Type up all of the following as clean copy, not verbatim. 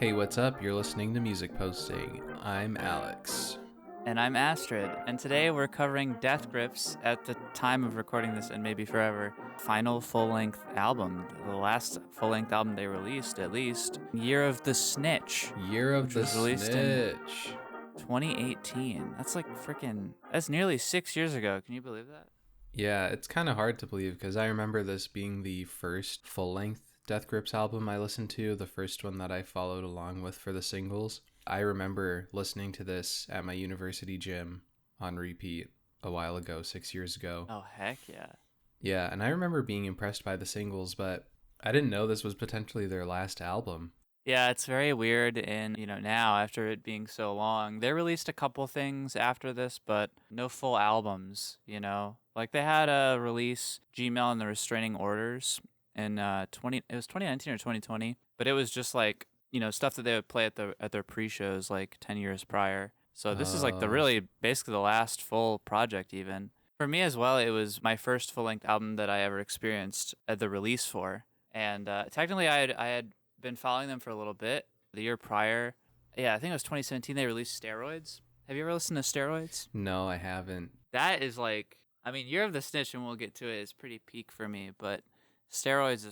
Hey, what's up? You're listening to Music Posting. I'm Alex. And I'm Astrid, and today we're covering Death Grips at the time of recording this and maybe forever. Final full-length album, the last full-length album they released, at least. Year of the Snitch. Year of which the was released in Snitch. 2018. That's like that's nearly 6 years ago. Can you believe that? Yeah, it's kind of hard to believe because I remember this being the first full-length Death Grips album I listened to, the first one that I followed along with for the singles. I remember listening to this at my university gym on repeat a while ago, 6 years ago. Oh, heck yeah. Yeah, and I remember being impressed by the singles, but I didn't know this was potentially their last album. Yeah, it's very weird, and now after it being so long, they released a couple things after this, but no full albums. Like they had a release, Gmail and the Restraining Orders, in it was 2019 or 2020, but it was just like stuff that they would play at their pre-shows like 10 years prior. So this is like basically the last full project. Even for me as well, it was my first full-length album that I ever experienced at the release for, and technically I had been following them for a little bit. The year prior, I think it was 2017, they released Steroids. Have you ever listened to Steroids? No, I haven't. That is like, Year of the Snitch, and we'll get to it, is pretty peak for me, but Steroids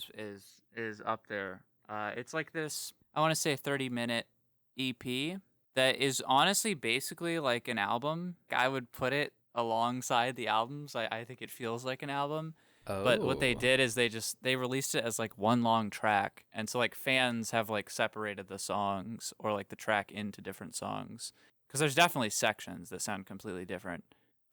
is up there. It's like this, I want to say 30-minute EP that is honestly basically like an album. I would put it alongside the albums. I think it feels like an album. Oh. But what they did is they released it as like one long track. And so like fans have like separated the songs or like the track into different songs. Because there's definitely sections that sound completely different.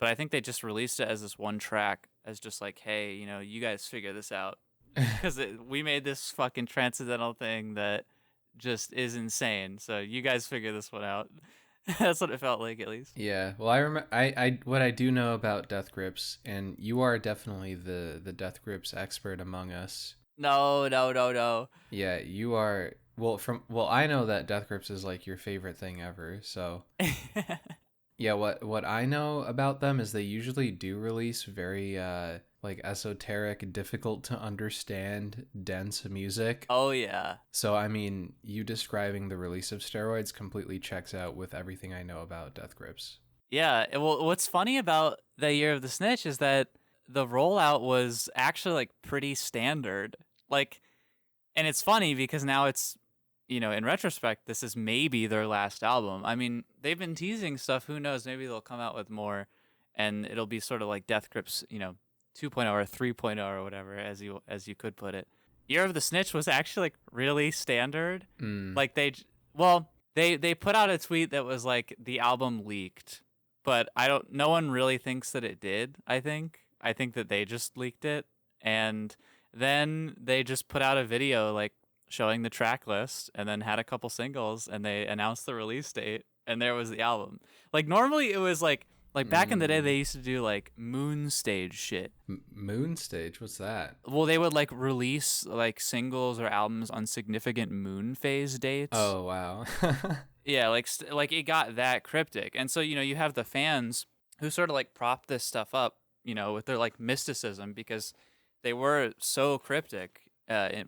But I think they just released it as this one track as just like, hey, you guys figure this out. Because we made this fucking transcendental thing that just is insane. So you guys figure this one out. That's what it felt like, at least. Yeah, well, I remember. I what I do know about Death Grips, and you are definitely the Death Grips expert among us. No. Yeah, you are. Well, I know that Death Grips is like your favorite thing ever. So, yeah, what I know about them is they usually do release very like esoteric, difficult to understand, dense music. Oh yeah. So you describing the release of Steroids completely checks out with everything I know about Death Grips. Yeah, well, what's funny about the Year of the Snitch is that the rollout was actually like pretty standard. Like, and it's funny because now it's, in retrospect, this is maybe their last album. They've been teasing stuff. Who knows? Maybe they'll come out with more, and it'll be sort of like Death Grips, 2.0 or 3.0 or whatever, as you could put it. Year of the Snitch was actually like really standard. Like they put out a tweet that was like the album leaked, but no one really thinks that it did. I think that they just leaked it, and then they just put out a video like showing the track list, and then had a couple singles, and they announced the release date, and there was the album. Like normally it was like back in the day, they used to do like moon stage shit. Moon stage? What's that? Well, they would like release like singles or albums on significant moon phase dates. Oh, wow. Yeah, like it got that cryptic. And so, you have the fans who sort of like prop this stuff up, with their like mysticism, because they were so cryptic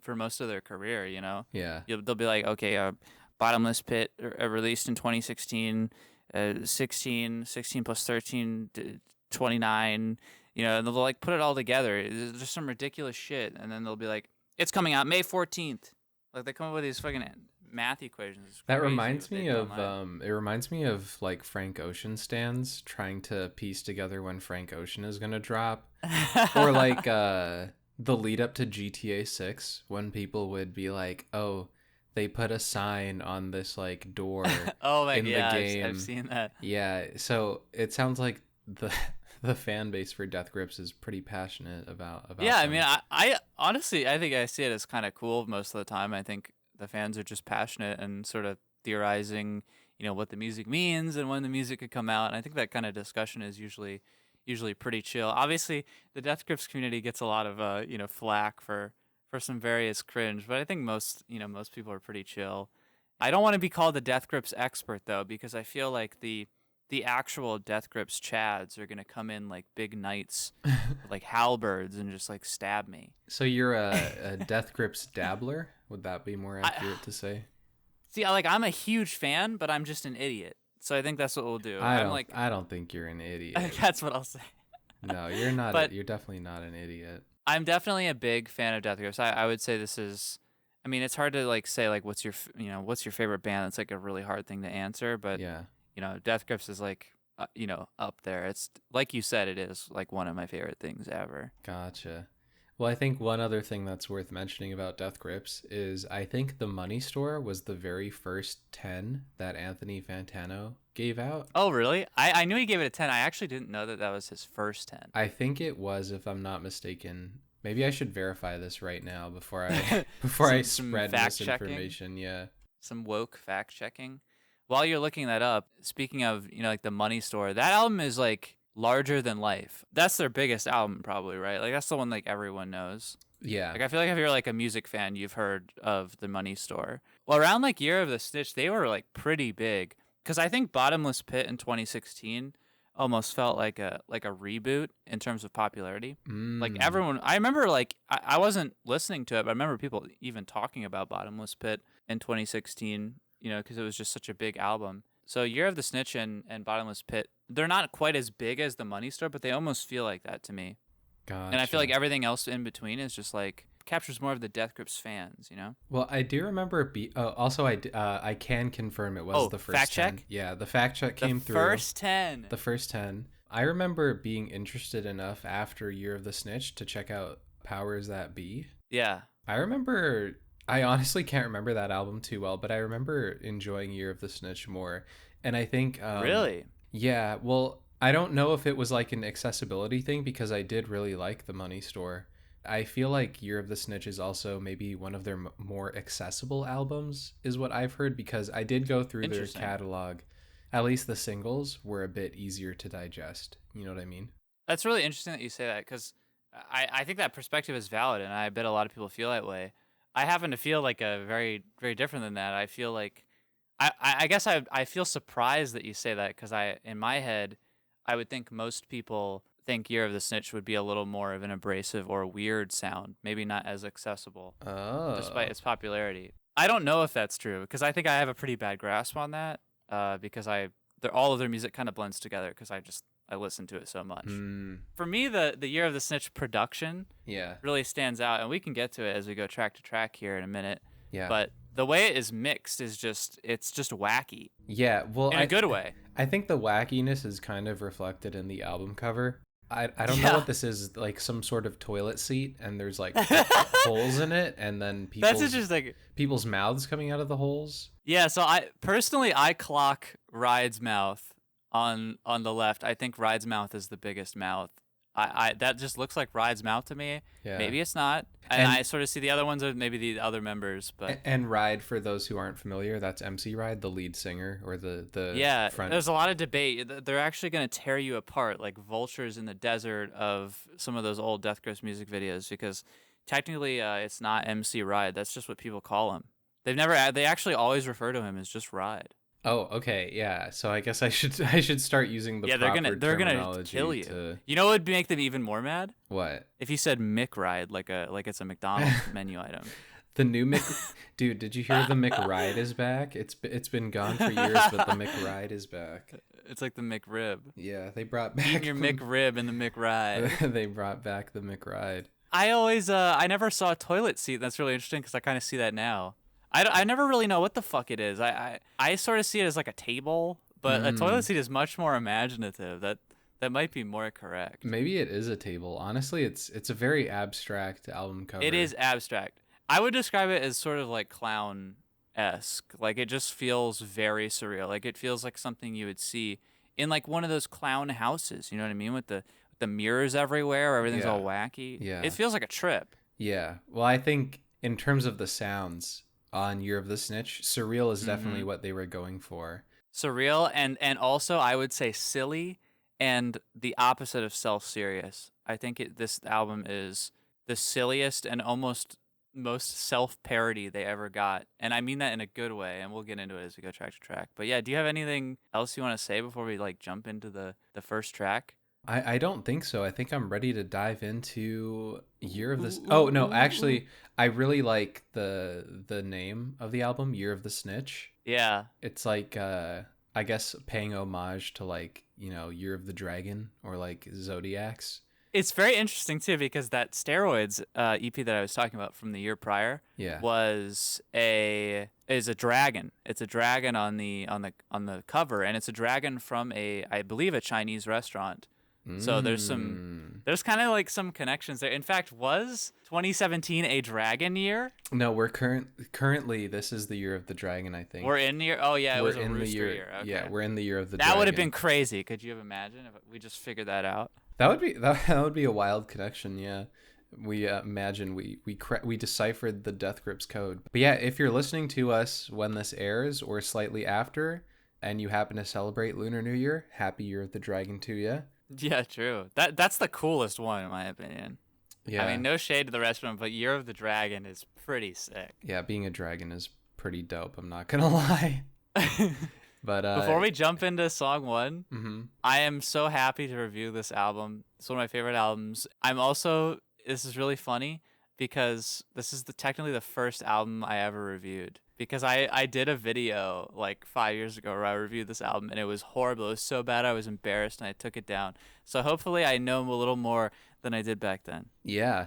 for most of their career, Yeah. They'll be like, okay, Bottomless Pit released in 2016. 16 plus 13, 29, and they'll like put it all together. There's just some ridiculous shit, and then they'll be like, it's coming out May 14th. Like they come up with these fucking math equations. That reminds me of it reminds me of like Frank Ocean stans trying to piece together when Frank Ocean is gonna drop, or like the lead up to GTA 6 when people would be like, oh, they put a sign on this like door oh my in the game. I've seen that. Yeah, so it sounds like the fan base for Death Grips is pretty passionate about yeah, them. I honestly, I think I see it as kind of cool most of the time. I think the fans are just passionate and sort of theorizing, what the music means and when the music could come out. And I think that kind of discussion is usually pretty chill. Obviously, the Death Grips community gets a lot of flack for some various cringe, but I think most people are pretty chill. I don't want to be called the Death Grips expert though, because I feel like the actual Death Grips chads are gonna come in like big knights, like halberds, and just like stab me. So you're a Death Grips dabbler? Would that be more accurate to say? See, I'm a huge fan, but I'm just an idiot. So I think that's what we'll do. I don't think you're an idiot. That's what I'll say. No, you're not. But You're definitely not an idiot. I'm definitely a big fan of Death Grips. I would say this is. I mean, it's hard to say what's your favorite band. That's like a really hard thing to answer. But Yeah. Death Grips is up there. It's like you said, it is like one of my favorite things ever. Gotcha. Well, I think one other thing that's worth mentioning about Death Grips is I think The Money Store was the very first 10 that Anthony Fantano gave out. Oh, really? I knew he gave it a 10. I actually didn't know that was his first 10. I think it was, if I'm not mistaken. Maybe I should verify this right now before I spread misinformation. Yeah. Some woke fact checking. While you're looking that up, speaking of, like The Money Store, that album is like larger than life. That's their biggest album probably, right? Like that's the one like everyone knows. Yeah. Like I feel like if you're like a music fan, you've heard of The Money Store. Well, around like Year of the Snitch, they were like pretty big. Cause I think Bottomless Pit in 2016 almost felt like a reboot in terms of popularity. Like everyone, I remember like I wasn't listening to it, but I remember people even talking about Bottomless Pit in 2016, because it was just such a big album. So Year of the Snitch and Bottomless Pit, they're not quite as big as The Money Store, but they almost feel like that to me. Gotcha. And I feel like everything else in between is just like captures more of the Death Grips fans, Well, I do remember also I can confirm it was the first fact 10. check? Yeah, the fact check came through. The first 10. I remember being interested enough after Year of the Snitch to check out Powers That Be. Yeah. I honestly can't remember that album too well, but I remember enjoying Year of the Snitch more. And I think really? Yeah, well, I don't know if it was like an accessibility thing because I did really like The Money Store. I feel like Year of the Snitch is also maybe one of their more accessible albums, is what I've heard, because I did go through their catalog. At least the singles were a bit easier to digest. You know what I mean? That's really interesting that you say that, because I think that perspective is valid, and I bet a lot of people feel that way. I happen to feel like a very, very different than that. I feel like I guess I feel surprised that you say that, because in my head, I would think most people think Year of the Snitch would be a little more of an abrasive or weird sound, maybe not as accessible, despite its popularity. I don't know if that's true, because I think I have a pretty bad grasp on that, because all of their music kind of blends together, because I listen to it so much. For me, the Year of the Snitch production really stands out, and we can get to it as we go track to track here in a minute. Yeah. But the way it is mixed is it's just wacky. Yeah, well, in a good way. I think the wackiness is kind of reflected in the album cover. I don't know what this is, like some sort of toilet seat, and there's like holes in it, and then people's mouths coming out of the holes. Yeah, so I clock Ride's mouth on the left. I think Ride's mouth is the biggest mouth. That just looks like Ride's mouth to me. Yeah. Maybe it's not. And I sort of see the other ones are maybe the other members, but and Ride, for those who aren't familiar, that's MC Ride, the lead singer, or the front. There's a lot of debate. They're actually going to tear you apart like vultures in the desert of some of those old Death Grips music videos, because technically it's not MC Ride. That's just what people call him. They actually always refer to him as just Ride. Oh, okay, yeah. So I guess I should start using the proper they're terminology gonna kill you. You know what would make them even more mad? What? If you said McRide, like it's a McDonald's menu item. The new dude, did you hear the McRide is back? It's been gone for years, but the McRide is back. It's like the McRib. Yeah, they brought back your McRib and the McRide. They brought back the McRide. I never saw a toilet seat. That's really interesting, because I kind of see that now. I never really know what the fuck it is. I sort of see it as like a table, but a toilet seat is much more imaginative. That might be more correct. Maybe it is a table. Honestly, it's a very abstract album cover. It is abstract. I would describe it as sort of like clown-esque. Like it just feels very surreal. Like it feels like something you would see in like one of those clown houses. You know what I mean? With the mirrors everywhere, where everything's all wacky. Yeah. It feels like a trip. Yeah. Well, I think in terms of the sounds on Year of the Snitch, surreal is definitely what they were going for. Surreal and also I would say silly, and the opposite of self-serious. I think this album is the silliest and almost most self-parody they ever got, and I mean that in a good way, and we'll get into it as we go track to track. But yeah, do you have anything else you want to say before we like jump into the first track? I don't think so. I think I'm ready to dive into Year of the... Oh, no, actually, I really like the name of the album, Year of the Snitch. Yeah. It's like, I guess, paying homage to, like, you know, Year of the Dragon or, like, Zodiacs. It's very interesting too because that Steroids EP that I was talking about from the year prior Yeah. is a dragon. It's a dragon on the cover, and it's a dragon from I believe a Chinese restaurant. So there's kind of like some connections there. In fact, was 2017 a dragon year? No, we're currently this is the Year of the Dragon, I think. We're in the year. Oh yeah, it We're was a in rooster the year. year. Okay. Yeah, we're in the Year of the Dragon. That would have been crazy. Could you have imagined if we just figured that out? That would be a wild connection. Yeah, we imagine we deciphered the Death Grips code. But yeah, if you're listening to us when this airs or slightly after, and you happen to celebrate Lunar New Year, Happy Year of the Dragon to you. Yeah, true. That's the coolest one in my opinion. Yeah. I mean, no shade to the rest of them, but Year of the Dragon is pretty sick. Yeah, being a dragon is pretty dope. I'm not gonna lie. But before we jump into song 1, mm-hmm. I am so happy to review this album. It's one of my favorite albums. This is really funny because this is technically the first album I ever reviewed. Because I did a video like 5 years ago where I reviewed this album and it was horrible. It was so bad I was embarrassed and I took it down. So hopefully I know a little more than I did back then. Yeah.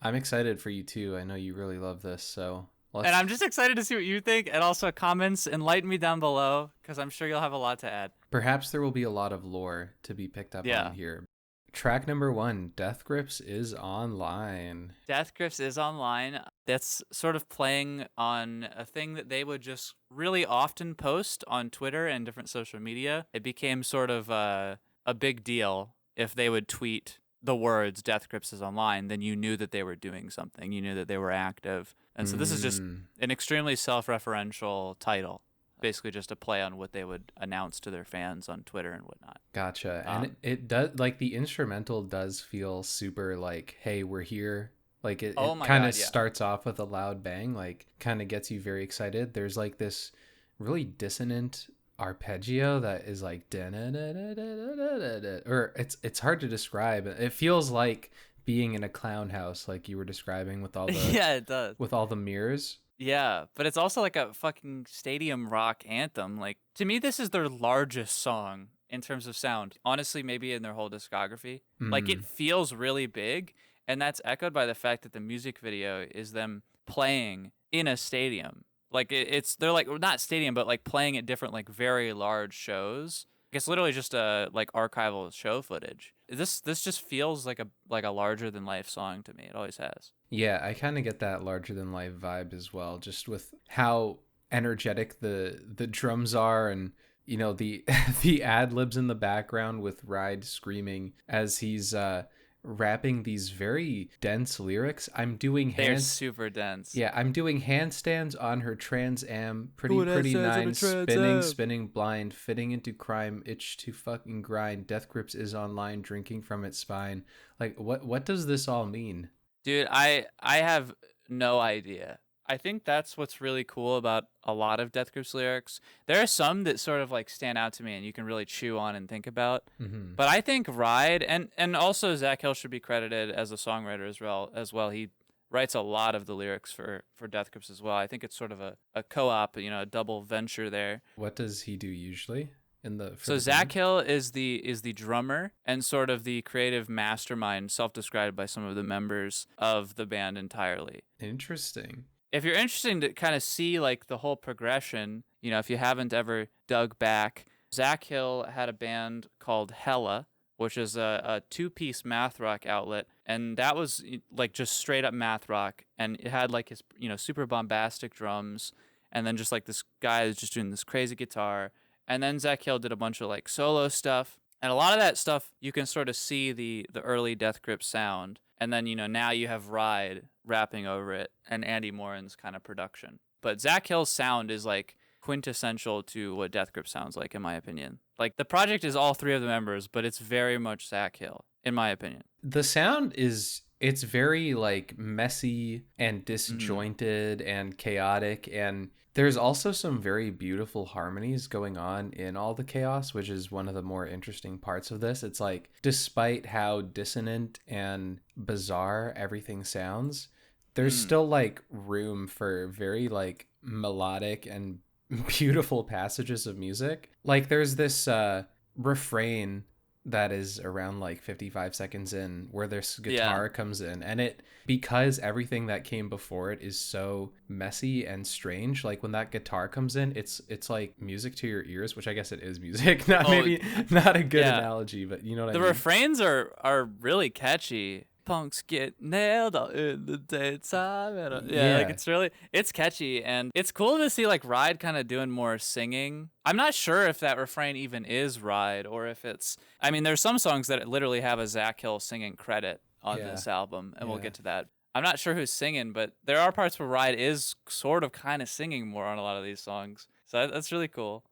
I'm excited for you too. I know you really love this, so... And I'm just excited to see what you think, and also comments, enlighten me down below, because I'm sure you'll have a lot to add. Perhaps there will be a lot of lore to be picked up on here. Track number 1, Death Grips is Online. Death Grips is Online. That's sort of playing on a thing that they would just really often post on Twitter and different social media. It became sort of a big deal if they would tweet the words Death Grips is Online, then you knew that they were doing something. You knew that they were active. And so this is just an extremely self-referential title. Basically just a play on what they would announce to their fans on Twitter and whatnot. Gotcha. And it does, like, the instrumental does feel super like, hey, we're here. Like it kind of starts off with a loud bang, like kind of gets you very excited. There's like this really dissonant arpeggio that is like or it's hard to describe. It feels like being in a clown house, like you were describing with all the it does, with all the mirrors. Yeah, but it's also like a fucking stadium rock anthem. Like, to me, this is their largest song in terms of sound. Honestly, maybe in their whole discography. Like, it feels really big, and that's echoed by the fact that the music video is them playing in a stadium. Like, they're like, not stadium, but like playing at different, like, very large shows. It's literally just like archival show footage. This just feels like a larger than life song to me. It always has. Yeah, I kind of get that larger than life vibe as well, just with how energetic the drums are, and you know the the ad libs in the background with Ride screaming as he's rapping these very dense lyrics. They're super dense. Yeah, I'm doing handstands on her Trans Am, pretty nine, spinning blind, fitting into crime, itch to fucking grind, Death Grips is Online, drinking from its spine. Like, what does this all mean? Dude, I have no idea. I think that's what's really cool about a lot of Death Grips lyrics. There are some that sort of like stand out to me and you can really chew on and think about. Mm-hmm. But I think Ride, and also Zach Hill should be credited as a songwriter as well. He writes a lot of the lyrics for Death Grips as well. I think it's sort of a co-op, a double venture there. What does he do usually? So Zach Hill is the drummer and sort of the creative mastermind, self-described by some of the members of the band entirely. Interesting. If you're interested to kind of see like the whole progression, if you haven't ever dug back, Zach Hill had a band called Hella, which is a two-piece math rock outlet, and that was like just straight up math rock, and it had like his super bombastic drums, and then just like this guy is just doing this crazy guitar. And then Zach Hill did a bunch of like solo stuff. And a lot of that stuff, you can sort of see the early Death Grips sound. And then, now you have Ride rapping over it and Andy Morin's kind of production. But Zach Hill's sound is like quintessential to what Death Grips sounds like, in my opinion. Like, the project is all three of the members, but it's very much Zach Hill, in my opinion. The sound is it's very like messy and disjointed and chaotic, and there's also some very beautiful harmonies going on in all the chaos, which is one of the more interesting parts of this. It's like, despite how dissonant and bizarre everything sounds, there's still like room for very like melodic and beautiful passages of music. Like there's this refrain that is around like 55 seconds in where this guitar comes in, and it, because everything that came before it is so messy and strange, like when that guitar comes in, it's like music to your ears, which I guess it is music. Not a good analogy, but you know what I mean. The refrains are really catchy. Punks get nailed in the daytime. Like it's catchy, and it's cool to see like Ride kind of doing more singing. I'm not sure if that refrain even is Ride or if it's, I mean, there's some songs that literally have a Zach Hill singing credit on this album, and we'll get to that. I'm not sure who's singing, but there are parts where Ride is sort of kind of singing more on a lot of these songs. So that's really cool.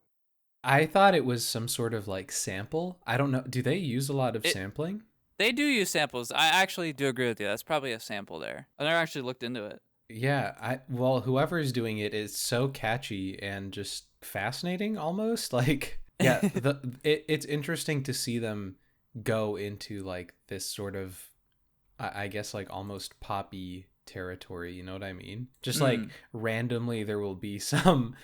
I thought it was some sort of like sample. I don't know. Do they use a lot of sampling? They do use samples. I actually do agree with you. That's probably a sample there. I never actually looked into it. Yeah, well, whoever's doing it is so catchy and just fascinating almost. Like, yeah, it's interesting to see them go into like this sort of, I guess, like almost poppy territory, you know what I mean? Just like randomly there will be some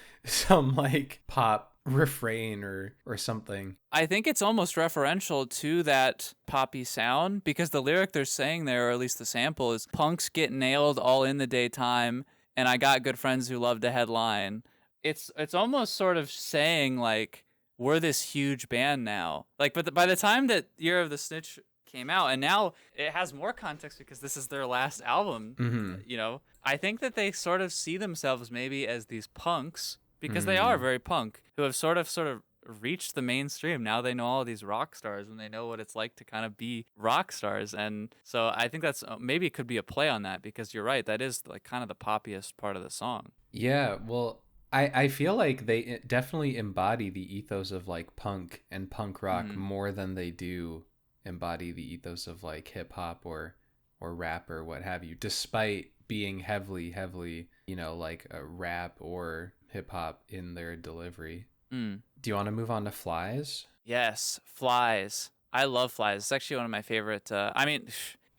like pop refrain or something. I think it's almost referential to that poppy sound, because the lyric they're saying there, or at least the sample, is punks get nailed all in the daytime, and I got good friends who love to headline. It's almost sort of saying like, we're this huge band now. Like, but by the time that Year of the Snitch came out, and now it has more context because this is their last album, you know, I think that they sort of see themselves maybe as these punks, because they are very punk, who have sort of reached the mainstream. Now they know all these rock stars, and they know what it's like to kind of be rock stars. And so I think that's, maybe it could be a play on that, because you're right, that is like kind of the poppiest part of the song. Yeah, well, I feel like they definitely embody the ethos of like punk and punk rock more than they do embody the ethos of like hip hop or rap or what have you, despite being heavily, you know, like a rap or hip hop in their delivery. Do you want to move on to Flies? Yes, Flies. I love Flies. It's actually one of my favorite. I mean,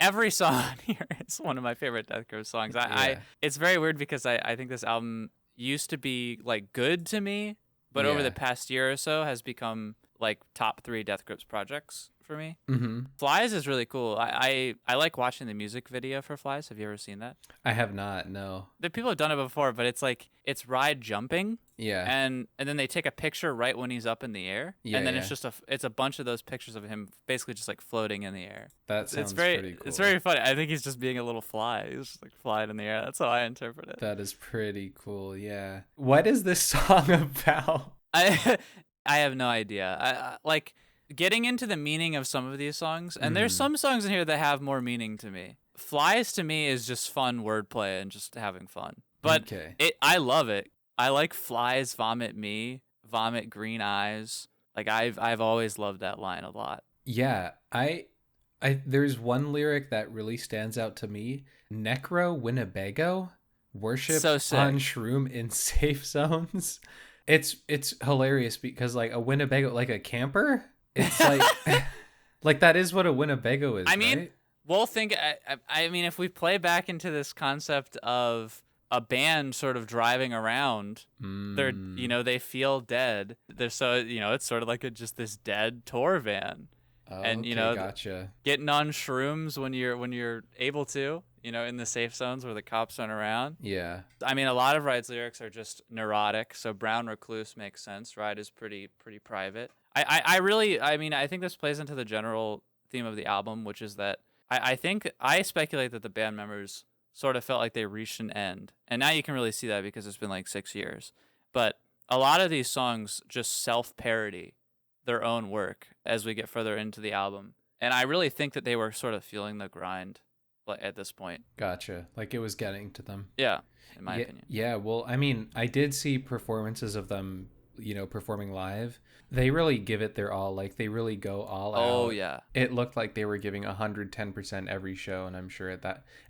every song here is one of my favorite Death Grips songs. It's very weird because I think this album used to be like good to me, but over the past year or so has become like top 3 Death Grips projects for me. Flies is really cool. I like watching the music video for Flies. Have you ever seen that? I have not, no. The people have done it before, but it's like, it's Ride jumping. Yeah. And then they take a picture right when he's up in the air. Yeah, and then it's a bunch of those pictures of him basically just like floating in the air. That sounds pretty cool. It's very funny. I think he's just being a little fly. He's just like flying in the air. That's how I interpret it. That is pretty cool, yeah. What is this song about? I have no idea. I like getting into the meaning of some of these songs, and there's some songs in here that have more meaning to me. Flies to me is just fun wordplay and just having fun. But I love it. I like Flies vomit me, vomit green eyes. Like I've always loved that line a lot. Yeah, I there's one lyric that really stands out to me. Necro Winnebago, worship on shroom in safe zones. It's hilarious because like a Winnebago, like a camper, it's like like that is what a Winnebago is. I mean, right? We'll think. I mean, if we play back into this concept of a band sort of driving around, they're, you know, they feel dead. They're so, you know, it's sort of like just this dead tour van. And you know, gotcha. Getting on shrooms when you're able to, you know, in the safe zones where the cops aren't around. Yeah. I mean, a lot of Ride's lyrics are just neurotic, so Brown Recluse makes sense. Ride is pretty private. I mean, I think this plays into the general theme of the album, which is that I speculate that the band members sort of felt like they reached an end. And now you can really see that because it's been like 6 years. But a lot of these songs just self-parody their own work as we get further into the album. And I really think that they were sort of feeling the grind at this point. Gotcha. Like it was getting to them. Yeah, in my opinion. Yeah, well, I mean, I did see performances of them performing live, they really give it their all. Like, they really go all out. Oh yeah. It looked like they were giving 110% every show, and I'm sure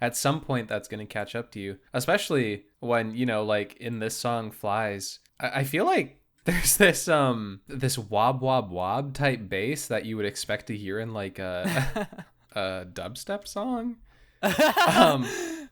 at some point that's going to catch up to you, especially when, like in this song Flies. I feel like there's this wob wob wob type bass that you would expect to hear in like a a dubstep song.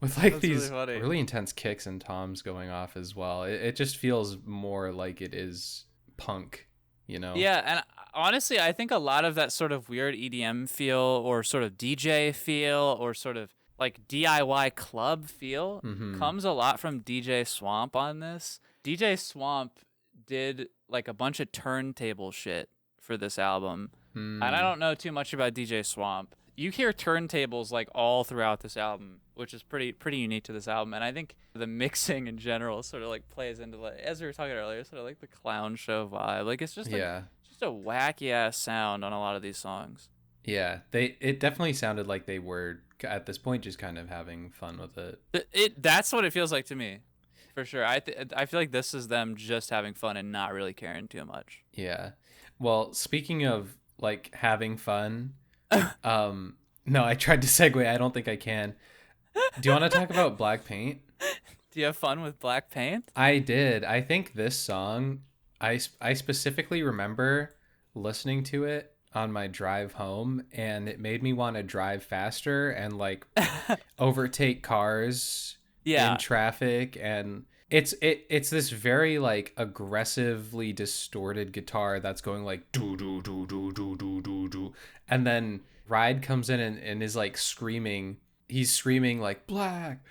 With like That's these really intense kicks and toms going off as well. It just feels more like it is punk, Yeah, and honestly, I think a lot of that sort of weird EDM feel or sort of DJ feel or sort of like DIY club feel comes a lot from DJ Swamp on this. DJ Swamp did like a bunch of turntable shit for this album. And I don't know too much about DJ Swamp. You hear turntables like all throughout this album, which is pretty unique to this album. And I think the mixing in general sort of like plays into, like, as we were talking earlier, sort of like the clown show vibe. Like, it's just just a wacky ass sound on a lot of these songs. Yeah, it definitely sounded like they were at this point just kind of having fun with it. That's what it feels like to me, for sure. I feel like this is them just having fun and not really caring too much. Yeah. Well, speaking of like having fun, no, I tried to segue. I don't think I can. Do you want to talk about black paint? Do you have fun with black paint? I did. I think this song, I specifically remember listening to it on my drive home, and it made me want to drive faster and like overtake cars in traffic. And it's this very like aggressively distorted guitar that's going like do do do do do do do do, and then Ride comes in and is like screaming. He's screaming like black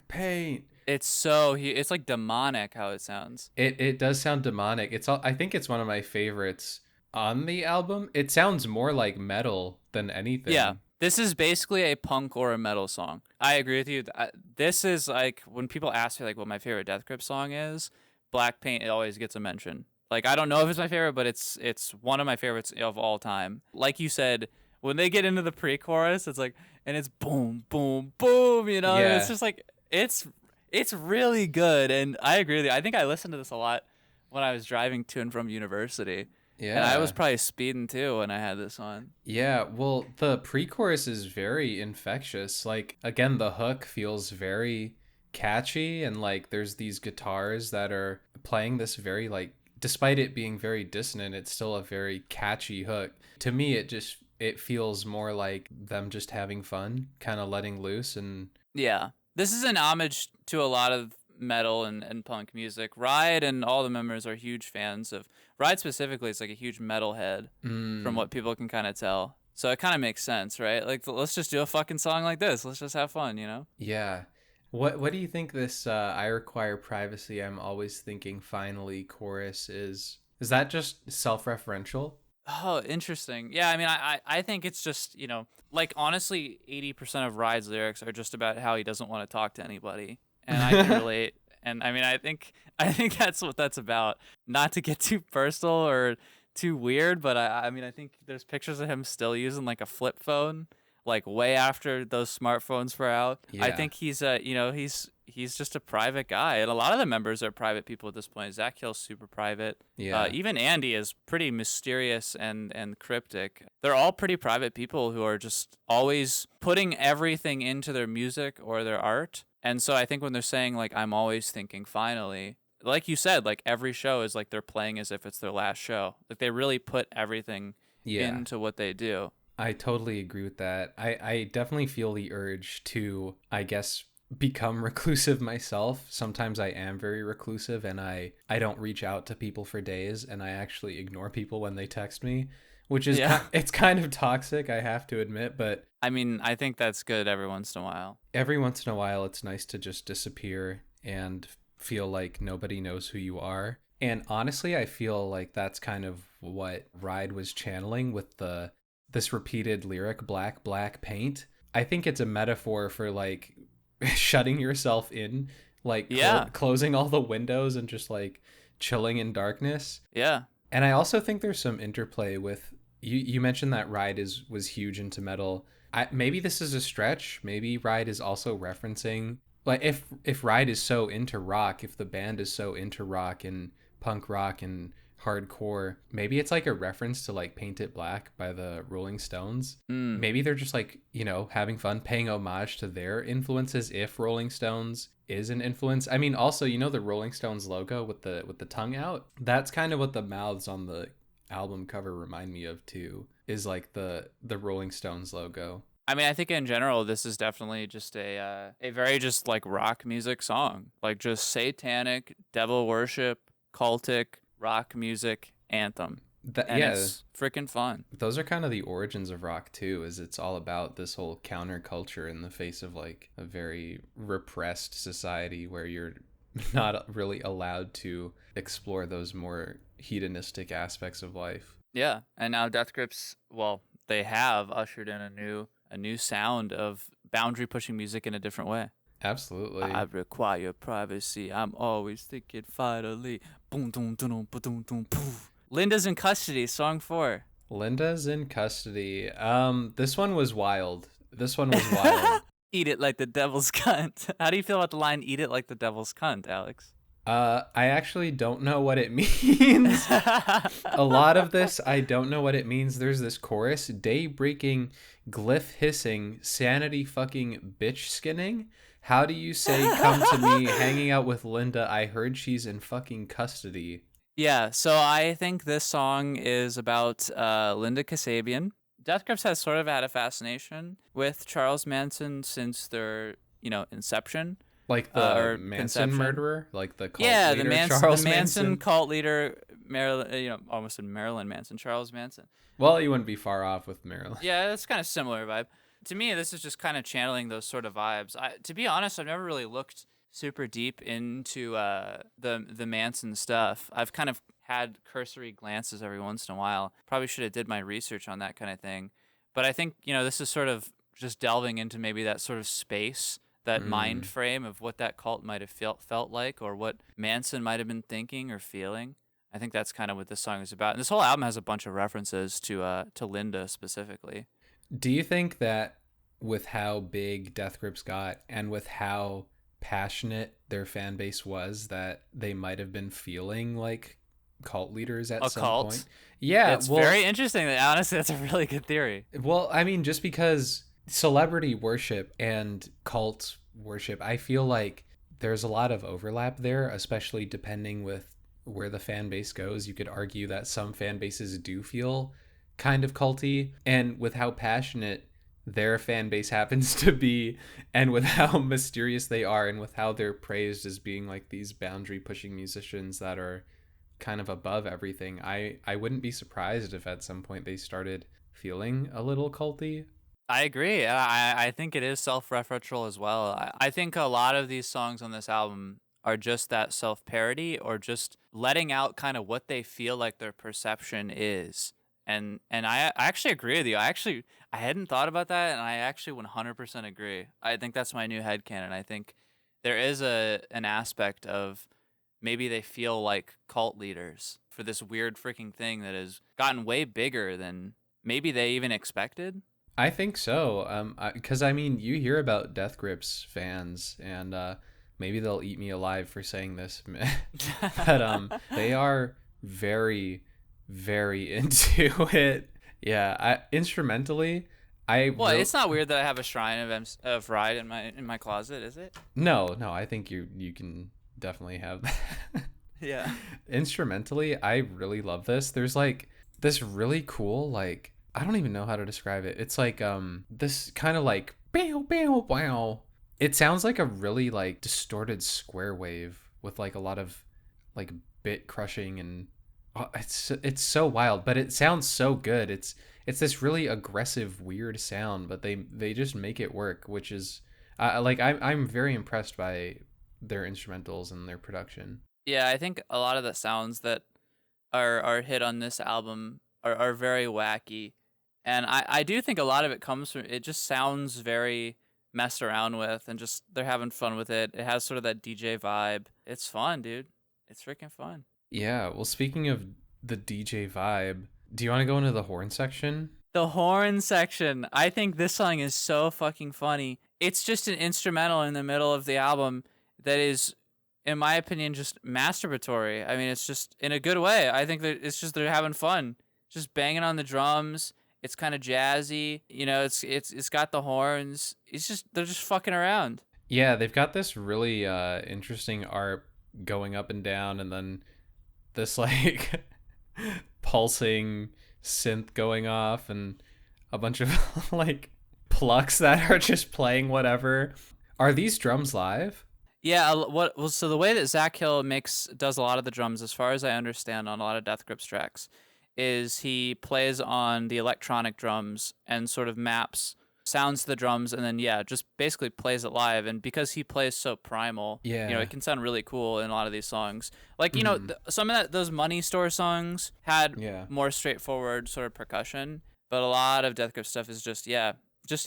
paint. It's like demonic how it sounds. It does sound demonic. I think it's one of my favorites on the album. It sounds more like metal than anything. Yeah. This is basically a punk or a metal song. I agree with you. This is like when people ask me like what my favorite Death Grip song is, Black Paint, it always gets a mention. Like, I don't know if it's my favorite, but it's one of my favorites of all time. Like you said, when they get into the pre-chorus, it's like, and it's boom, boom, boom, Yeah. And it's just like, it's really good. And I agree with you. I think I listened to this a lot when I was driving to and from university. Yeah. And I was probably speeding too when I had this on. Yeah, well, the pre-chorus is very infectious. Like, again, the hook feels very catchy, and like there's these guitars that are playing this very, like, despite it being very dissonant, it's still a very catchy hook. To me, it feels more like them just having fun, kind of letting loose. And yeah, this is an homage to a lot of metal and punk music. Ride and all the members are huge fans of Ride. Specifically, it's like a huge metalhead from what people can kind of tell. So it kind of makes sense, right? Like, let's just do a fucking song like this. Let's just have fun, Yeah. What do you think this I require privacy, I'm always thinking finally chorus is? Is that just self-referential? Oh, interesting. Yeah, I mean, I think it's just, like, honestly, 80% of Ride's lyrics are just about how he doesn't want to talk to anybody. And I can relate. And I mean, I think that's what that's about. Not to get too personal or too weird, but I mean, I think there's pictures of him still using like a flip phone, like way after those smartphones were out. Yeah. I think he's he's just a private guy, and a lot of the members are private people at this point. Zach Hill's super private. Yeah. Even Andy is pretty mysterious and cryptic. They're all pretty private people who are just always putting everything into their music or their art. And so I think when they're saying, like, I'm always thinking finally, like you said, like, every show is like they're playing as if it's their last show. Like, they really put everything into what they do. I totally agree with that. I definitely feel the urge to, I guess, become reclusive myself. Sometimes I am very reclusive, and I don't reach out to people for days, and I actually ignore people when they text me, which is it's kind of toxic, I have to admit, but I mean, I think that's good every once in a while. Every once in a while, it's nice to just disappear and feel like nobody knows who you are. And honestly, I feel like that's kind of what Ride was channeling with this repeated lyric, black paint. I think it's a metaphor for like shutting yourself in, like closing all the windows and just like chilling in darkness. Yeah. And I also think there's some interplay with you mentioned that Ride was huge into metal. Maybe this is a stretch. Maybe Ride is also referencing, like, if Ride is so into rock, if the band is so into rock and punk rock and hardcore. Maybe it's like a reference to like Paint It Black by the Rolling Stones. Maybe they're just like, you know, having fun, paying homage to their influences, if Rolling Stones is an influence. I mean, also, you know, the Rolling Stones logo with the tongue out, that's kind of what the mouths on the album cover remind me of too, is like the Rolling Stones logo. I mean, I think in general, this is definitely just a very just like rock music song, like just satanic, devil worship, cultic rock music anthem. It's freaking fun. Those are kind of the origins of rock too, is it's all about this whole counterculture in the face of like a very repressed society where you're not really allowed to explore those more hedonistic aspects of life. Yeah, and now Death Grips, well, they have ushered in a new sound of boundary pushing music in a different way. Absolutely. I require privacy. I'm always thinking finally. Boom, boom, boom, boom, boom, boom. Linda's in Custody, song 4. Linda's in Custody. This one was wild. Eat it like the devil's cunt. How do you feel about the line, eat it like the devil's cunt, Alex? I actually don't know what it means. A lot of this, I don't know what it means. There's this chorus, day breaking, glyph hissing, sanity fucking bitch skinning. How do you say come to me, hanging out with Linda? I heard she's in fucking custody. Yeah, so I think this song is about Linda Kasabian. Death Grips has sort of had a fascination with Charles Manson since their, inception. Like the Manson conception. Murderer? Like the cult leader, the Manson cult leader, Marilyn, almost in Marilyn Manson, Charles Manson. Well, you wouldn't be far off with Marilyn. Yeah, it's kind of similar vibe. To me, this is just kind of channeling those sort of vibes. To be honest, I've never really looked super deep into the Manson stuff. I've kind of had cursory glances every once in a while. Probably should have did my research on that kind of thing. But I think, this is sort of just delving into maybe that sort of space, that mind frame of what that cult might have felt like, or what Manson might have been thinking or feeling. I think that's kind of what this song is about. And this whole album has a bunch of references to Linda specifically. Do you think that with how big Death Grips got and with how passionate their fan base was, that they might have been feeling like cult leaders at some point? Yeah, it's very interesting. Honestly, that's a really good theory. Well, I mean, just because celebrity worship and cult worship, I feel like there's a lot of overlap there, especially depending with where the fan base goes. You could argue that some fan bases do feel kind of culty, and with how passionate their fan base happens to be, and with how mysterious they are, and with how they're praised as being like these boundary pushing musicians that are kind of above everything, I wouldn't be surprised if at some point they started feeling a little culty. I agree. I think it is self-referential as well. I think a lot of these songs on this album are just that self-parody, or just letting out kind of what they feel like their perception is. And I actually agree with you. I hadn't thought about that, and I actually 100% agree. I think that's my new headcanon. I think there is an aspect of maybe they feel like cult leaders for this weird freaking thing that has gotten way bigger than maybe they even expected. I think so. Because I mean, you hear about Death Grips fans, and maybe they'll eat me alive for saying this, but they are very, very into it. Yeah, instrumentally, it's not weird that I have a shrine of Ride in my closet, is it? No, I think you can definitely have that. Yeah. Instrumentally, I really love this. There's like this really cool, like, I don't even know how to describe it. It's like this kind of like bow bow wow. It sounds like a really like distorted square wave with like a lot of like bit crushing, and it's so wild, but it sounds so good. It's this really aggressive, weird sound, but they just make it work, which is I'm very impressed by their instrumentals and their production. Yeah, I think a lot of the sounds that are hit on this album are very wacky. And I do think a lot of it comes from, it just sounds very messed around with, and just they're having fun with it. It has sort of that DJ vibe. It's fun, dude. It's freaking fun. Yeah, well, speaking of the DJ vibe, do you want to go into the horn section? The horn section. I think this song is so fucking funny. It's just an instrumental in the middle of the album that is in my opinion, just masturbatory. I mean, it's just in a good way. I think that it's just they're having fun, just banging on the drums. It's kind of jazzy, you know. It's got the horns. It's just they're just fucking around. Yeah, they've got this really interesting art going up and down, and then this like pulsing synth going off, and a bunch of like plucks that are just playing whatever. Are these drums live? Yeah, so the way that Zach Hill does a lot of the drums, as far as I understand, on a lot of Death Grips tracks, is he plays on the electronic drums and sort of maps sounds to the drums, and then just basically plays it live. And because he plays so primal, it can sound really cool in a lot of these songs. Like some of those Money Store songs had more straightforward sort of percussion, but a lot of Death Grip stuff is just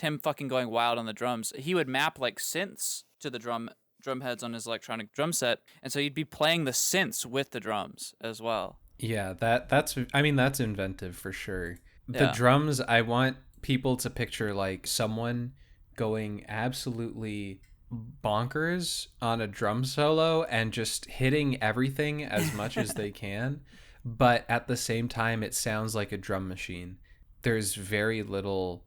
him fucking going wild on the drums. He would map like synths to the drum heads on his electronic drum set, and so he'd be playing the synths with the drums as well. Yeah, that's inventive for sure. The drums, I want people to picture like someone going absolutely bonkers on a drum solo and just hitting everything as much as they can, but at the same time it sounds like a drum machine. There's very little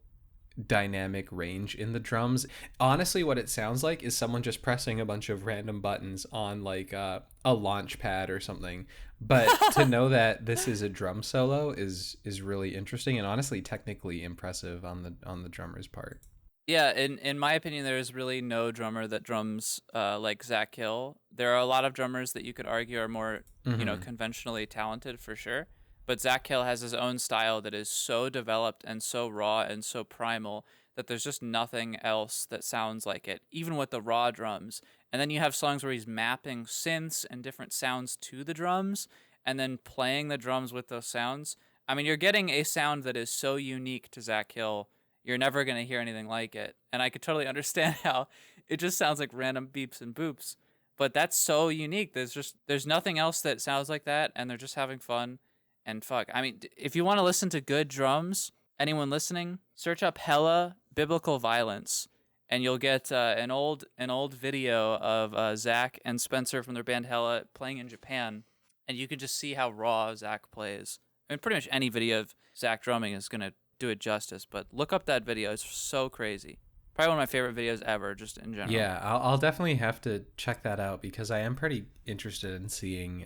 dynamic range in the drums. Honestly, what it sounds like is someone just pressing a bunch of random buttons on like a launch pad or something. But to know that this is a drum solo is really interesting, and honestly technically impressive on the drummer's part. Yeah, in my opinion, there is really no drummer that drums like Zach Hill. There are a lot of drummers that you could argue are more conventionally talented for sure. But Zach Hill has his own style that is so developed and so raw and so primal that there's just nothing else that sounds like it, even with the raw drums. And then you have songs where he's mapping synths and different sounds to the drums and then playing the drums with those sounds. I mean, you're getting a sound that is so unique to Zach Hill, you're never going to hear anything like it. And I could totally understand how it just sounds like random beeps and boops. But that's so unique. There's nothing else that sounds like that, and they're just having fun. And fuck, I mean, if you want to listen to good drums, anyone listening, search up Hella Biblical Violence, and you'll get an old video of Zach and Spencer from their band Hella playing in Japan, and you can just see how raw Zach plays. I mean, pretty much any video of Zach drumming is gonna do it justice, but look up that video; it's so crazy. Probably one of my favorite videos ever, just in general. Yeah, I'll definitely have to check that out because I am pretty interested in seeing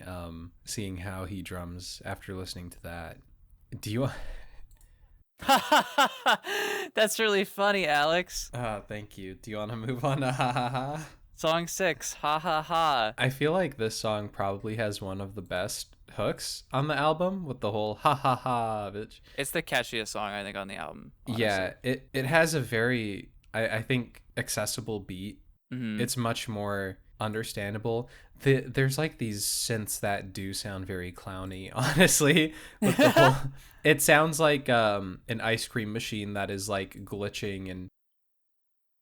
how he drums after listening to that. Do you? That's really funny, Alex. Thank you. Do you want to move on to Hahaa? Song 6, Hahaa. I feel like this song probably has one of the best hooks on the album with the whole ha, bitch. It's the catchiest song, I think, on the album. Honestly. Yeah, it has a very, I think, accessible beat. Mm-hmm. It's much more understandable. There's like these synths that do sound very clowny, honestly. With the whole, it sounds like an ice cream machine that is like glitching, and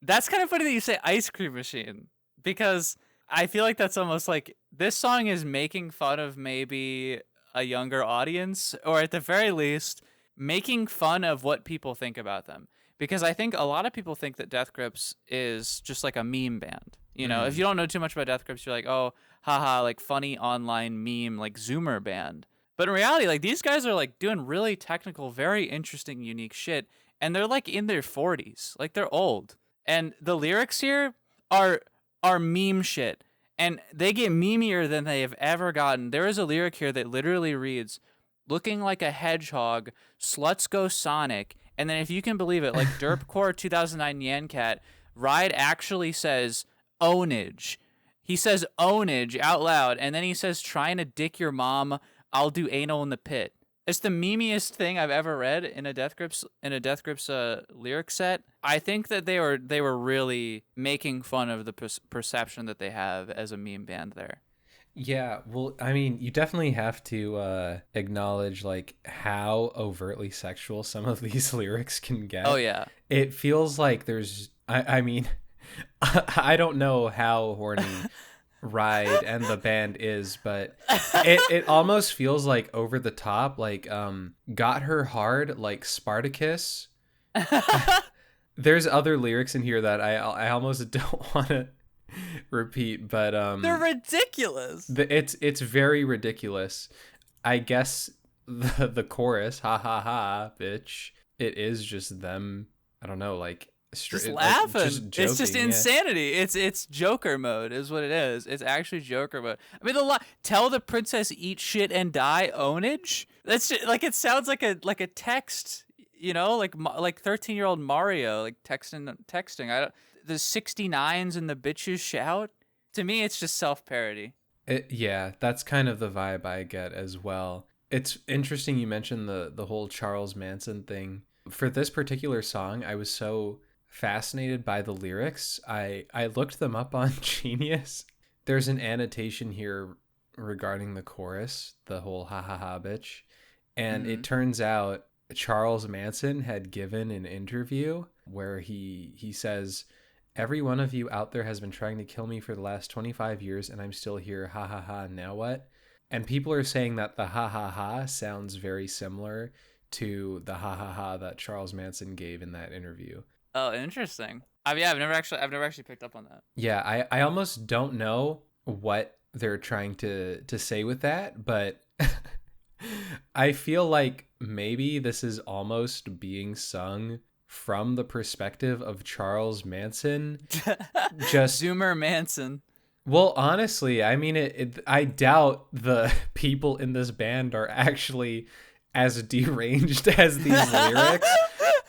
that's kind of funny that you say ice cream machine, because I feel like that's almost like this song is making fun of maybe a younger audience, or at the very least making fun of what people think about them. Because I think a lot of people think that Death Grips is just like a meme band. You know, if you don't know too much about Death Grips, you're like, oh, haha, like funny online meme, like Zoomer band. But in reality, like these guys are like doing really technical, very interesting, unique shit. And they're like in their 40s. Like they're old. And the lyrics here are meme shit. And they get memeier than they have ever gotten. There is a lyric here that literally reads, looking like a hedgehog, sluts go Sonic. And then if you can believe it, like Derpcore 2009 Yancat, Ride actually says ownage. He says ownage out loud, and then he says trying to dick your mom, I'll do anal in the pit. It's the memeiest thing I've ever read in a Death Grips lyric set. I think that they were really making fun of the perception that they have as a meme band there. Yeah, well, I mean, you definitely have to acknowledge like how overtly sexual some of these lyrics can get. Oh yeah, it feels like there's. I mean, I don't know how horny Ride and the band is, but it almost feels like over the top. Like got her hard like Spartacus. There's other lyrics in here that I almost don't want to repeat, but they're ridiculous. It's very ridiculous. I guess the chorus, ha ha ha, bitch. It is just them. I don't know, like just laughing. Like, just joking, it's just insanity. It's Joker mode, is what it is. It's actually Joker mode. I mean, tell the princess eat shit and die. Ownage. That's just, like it sounds like a text. You know, like 13-year-old Mario, like texting. The 69s and the bitches shout. To me, it's just self-parody. Yeah, that's kind of the vibe I get as well. It's interesting you mentioned the whole Charles Manson thing. For this particular song, I was so fascinated by the lyrics. I looked them up on Genius. There's an annotation here regarding the chorus, the whole ha ha ha bitch. And it turns out Charles Manson had given an interview where he says, "Every one of you out there has been trying to kill me for the last 25 years and I'm still here. Ha ha ha. Now what?" And people are saying that the ha ha ha sounds very similar to the ha ha ha that Charles Manson gave in that interview. Oh, interesting. I've never actually picked up on that. Yeah, I almost don't know what they're trying to say with that, but I feel like maybe this is almost being sung from the perspective of Charles Manson. Just Zoomer Manson. Well, honestly, I mean, I doubt the people in this band are actually as deranged as these lyrics,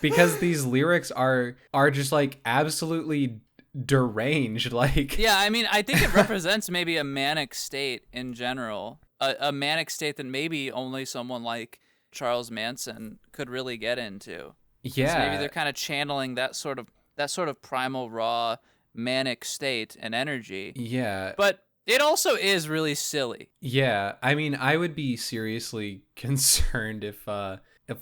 because these lyrics are just like absolutely deranged. Like, yeah, I mean, I think it represents maybe a manic state in general, a manic state that maybe only someone like Charles Manson could really get into. Yeah, so maybe they're kind of channeling that sort of primal, raw, manic state and energy. Yeah, but it also is really silly. Yeah, I mean, I would be seriously concerned if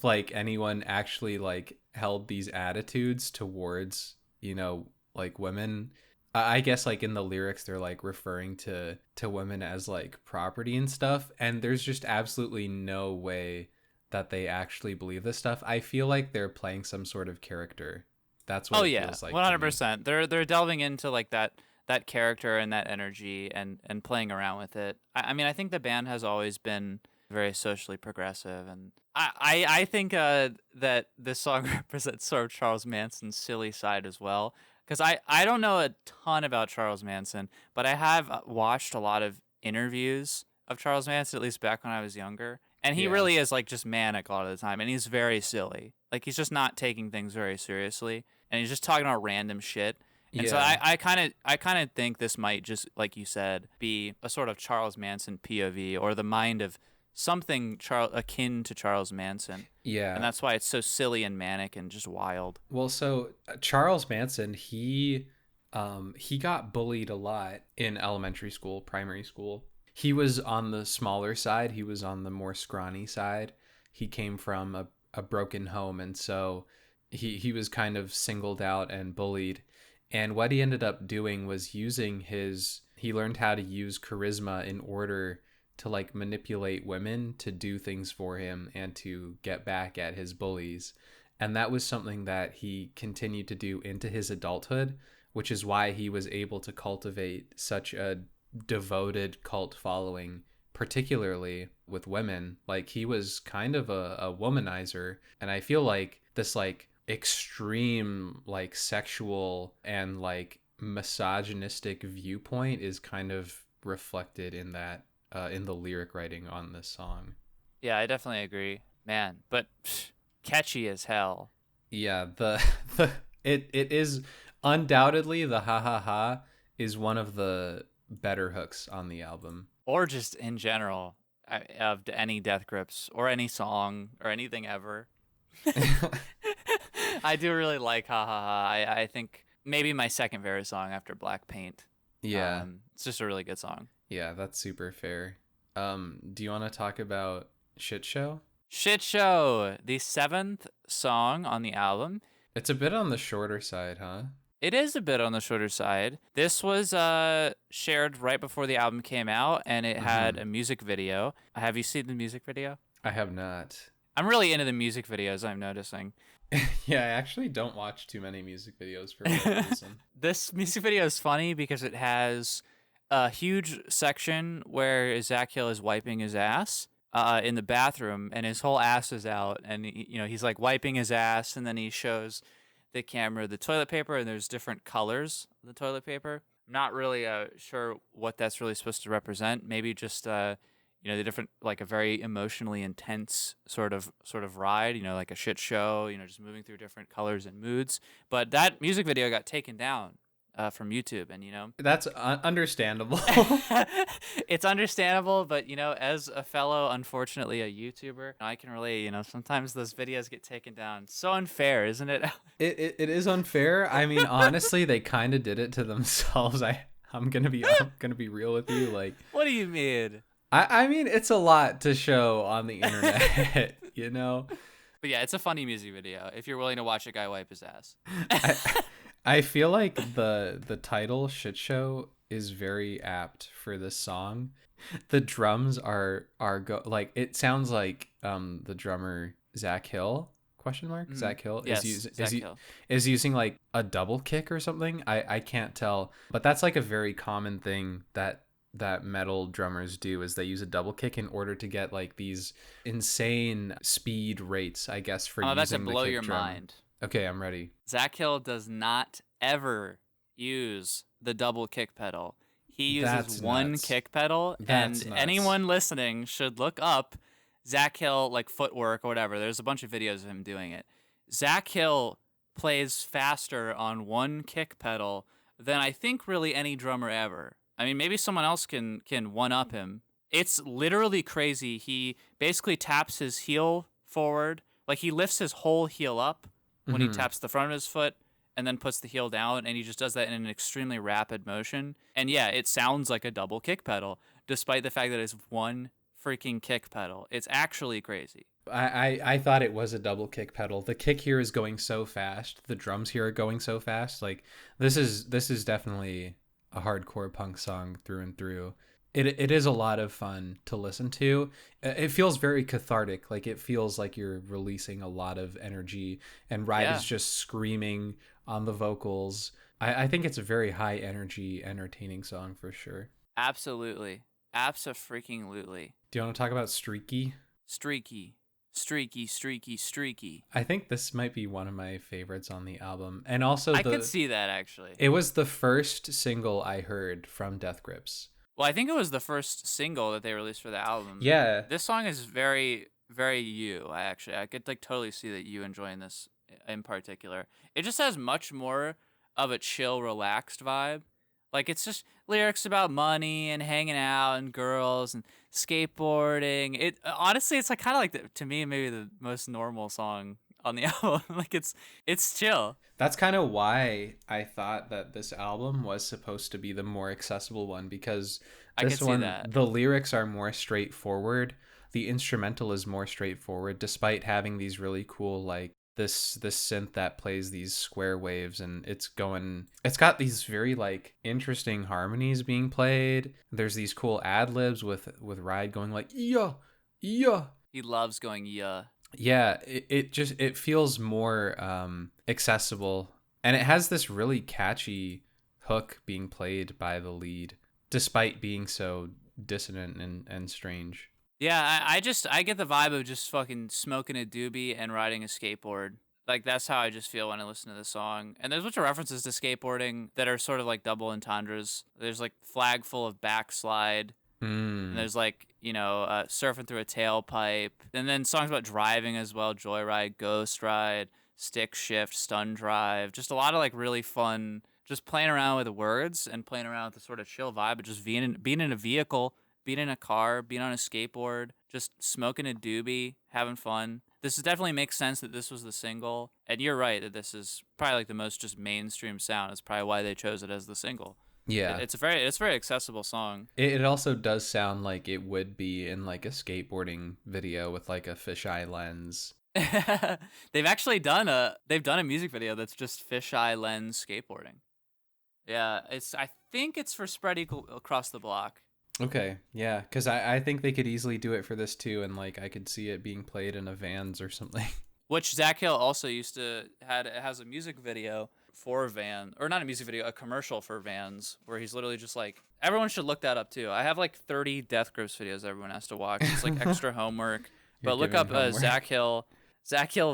like anyone actually like held these attitudes towards, you know, like women. I guess like in the lyrics they're like referring to women as like property and stuff, and there's just absolutely no way that they actually believe this stuff. I feel like they're playing some sort of character. That's what it feels like. 100%. They're delving into like that character and that energy and playing around with it. I mean, I think the band has always been very socially progressive, and I think that this song represents sort of Charles Manson's silly side as well. Because I don't know a ton about Charles Manson, but I have watched a lot of interviews of Charles Manson, at least back when I was younger. And he really is like just manic a lot of the time, and he's very silly. Like he's just not taking things very seriously, and he's just talking about random shit. And so I kind of think this might just, like you said, be a sort of Charles Manson POV, or the mind of something akin to Charles Manson. Yeah. And that's why it's so silly and manic and just wild. Well, so Charles Manson, he got bullied a lot in elementary school, primary school. He was on the smaller side. He was on the more scrawny side. He came from a broken home, and so he was kind of singled out and bullied. And what he ended up doing was he learned how to use charisma in order to like manipulate women to do things for him and to get back at his bullies. And that was something that he continued to do into his adulthood, which is why he was able to cultivate such a devoted cult following, particularly with women. Like he was kind of a womanizer. And I feel like this like extreme like sexual and like misogynistic viewpoint is kind of reflected in that in the lyric writing on this song. Yeah, I definitely agree, man. But catchy as hell. Yeah, it is undoubtedly the ha ha ha is one of the better hooks on the album, or just in general of any Death Grips or any song or anything ever. I do really like Ha Ha Ha. I think maybe my second favorite song after Black Paint. Yeah. It's just a really good song. Yeah, that's super fair. Do you want to talk about Shitshow? Shitshow, the 7th song on the album. It's a bit on the shorter side, huh? It is a bit on the shorter side. This was shared right before the album came out, and it had a music video. Have you seen the music video? I have not. I'm really into the music videos, I'm noticing. Yeah, I actually don't watch too many music videos for whatever reason. This music video is funny because it has a huge section where Zach Hill is wiping his ass in the bathroom, and his whole ass is out, and he's like wiping his ass, and then he shows the camera the toilet paper, and there's different colors of the toilet paper. I'm not really sure what that's really supposed to represent. Maybe just the different, like a very emotionally intense sort of ride, like a shit show, just moving through different colors and moods. But that music video got taken down from YouTube, and That's understandable. it's understandable. But as a fellow, unfortunately, a YouTuber, I can relate. Sometimes those videos get taken down. So unfair, isn't it? It is unfair. I mean, honestly, they kind of did it to themselves. I'm gonna be real with you. Like, what do you mean? I mean, it's a lot to show on the internet, But yeah, it's a funny music video if you're willing to watch a guy wipe his ass. I feel like the title Shitshow is very apt for this song. The drums are like, it sounds like the drummer Zach Hill Zach Hill yes, is using like a double kick or something. I can't tell, but that's like a very common thing that metal drummers do, is they use a double kick in order to get like these insane speed rates, I guess, for I'm about to using the blow kick your drum. mind. Okay, I'm ready. Zach Hill does not ever use the double kick pedal. He uses That's one nuts. kick pedal, That's and nuts. anyone listening should look up Zach Hill, like footwork or whatever. There's a bunch of videos of him doing it. Zach Hill plays faster on one kick pedal than I think really any drummer ever. I mean, maybe someone else can one-up him. It's literally crazy. He basically taps his heel forward. Like, he lifts his whole heel up when he taps the front of his foot and then puts the heel down, and he just does that in an extremely rapid motion. And yeah, it sounds like a double kick pedal, despite the fact that it's one freaking kick pedal. It's actually crazy. I thought it was a double kick pedal. The kick here is going so fast. The drums here are going so fast. Like, this is definitely a hardcore punk song through and through. It is a lot of fun to listen to. It feels very cathartic. Like, it feels like you're releasing a lot of energy, and Ride is just screaming on the vocals. I think it's a very high energy, entertaining song for sure. Absolutely. Abso-freaking-lutely. Do you want to talk about Streaky? Streaky. Streaky, streaky, streaky. I think this might be one of my favorites on the album. And also, I could see that, actually. It was the first single I heard from Death Grips. Well, I think it was the first single that they released for the album. Yeah. This song is very, very you, I could like totally see that you enjoying this in particular. It just has much more of a chill, relaxed vibe. Like, it's just lyrics about money and hanging out and girls and skateboarding. It honestly, it's like kind of like to me maybe the most normal song on the album. Like, it's chill. That's kind of why I thought that this album was supposed to be the more accessible one, because this one, the lyrics are more straightforward. The instrumental is more straightforward, despite having these really cool, like, this synth that plays these square waves, and it's got these very like interesting harmonies being played. There's these cool ad libs with Ride going like yeah. He loves going yeah. Yeah, it feels more accessible, and it has this really catchy hook being played by the lead, despite being so dissonant and strange. Yeah, I get the vibe of just fucking smoking a doobie and riding a skateboard. Like, that's how I just feel when I listen to the song. And there's a bunch of references to skateboarding that are sort of like double entendres. There's like Flag Full of Backslide. And there's like, surfing through a tailpipe. And then songs about driving as well. Joyride, Ghost Ride, Stick Shift, Stun Drive. Just a lot of like really fun, just playing around with the words and playing around with the sort of chill vibe of just being in a vehicle, being in a car, being on a skateboard, just smoking a doobie, having fun. This definitely makes sense that this was the single. And you're right that this is probably like the most just mainstream sound. It's probably why they chose it as the single. Yeah. It's a very accessible song. It also does sound like it would be in like a skateboarding video with like a fisheye lens. They've actually done a music video that's just fisheye lens skateboarding. Yeah, I think it's for Spread Eagle Across the Block. Okay, yeah, because I think they could easily do it for this too, and like I could see it being played in a Vans or something. which Zach Hill also has a music video for Van, or not a music video, a commercial for Vans, where he's literally just like, everyone should look that up too. I have like 30 Death Grips videos everyone has to watch. It's like extra homework. But look up Zach Hill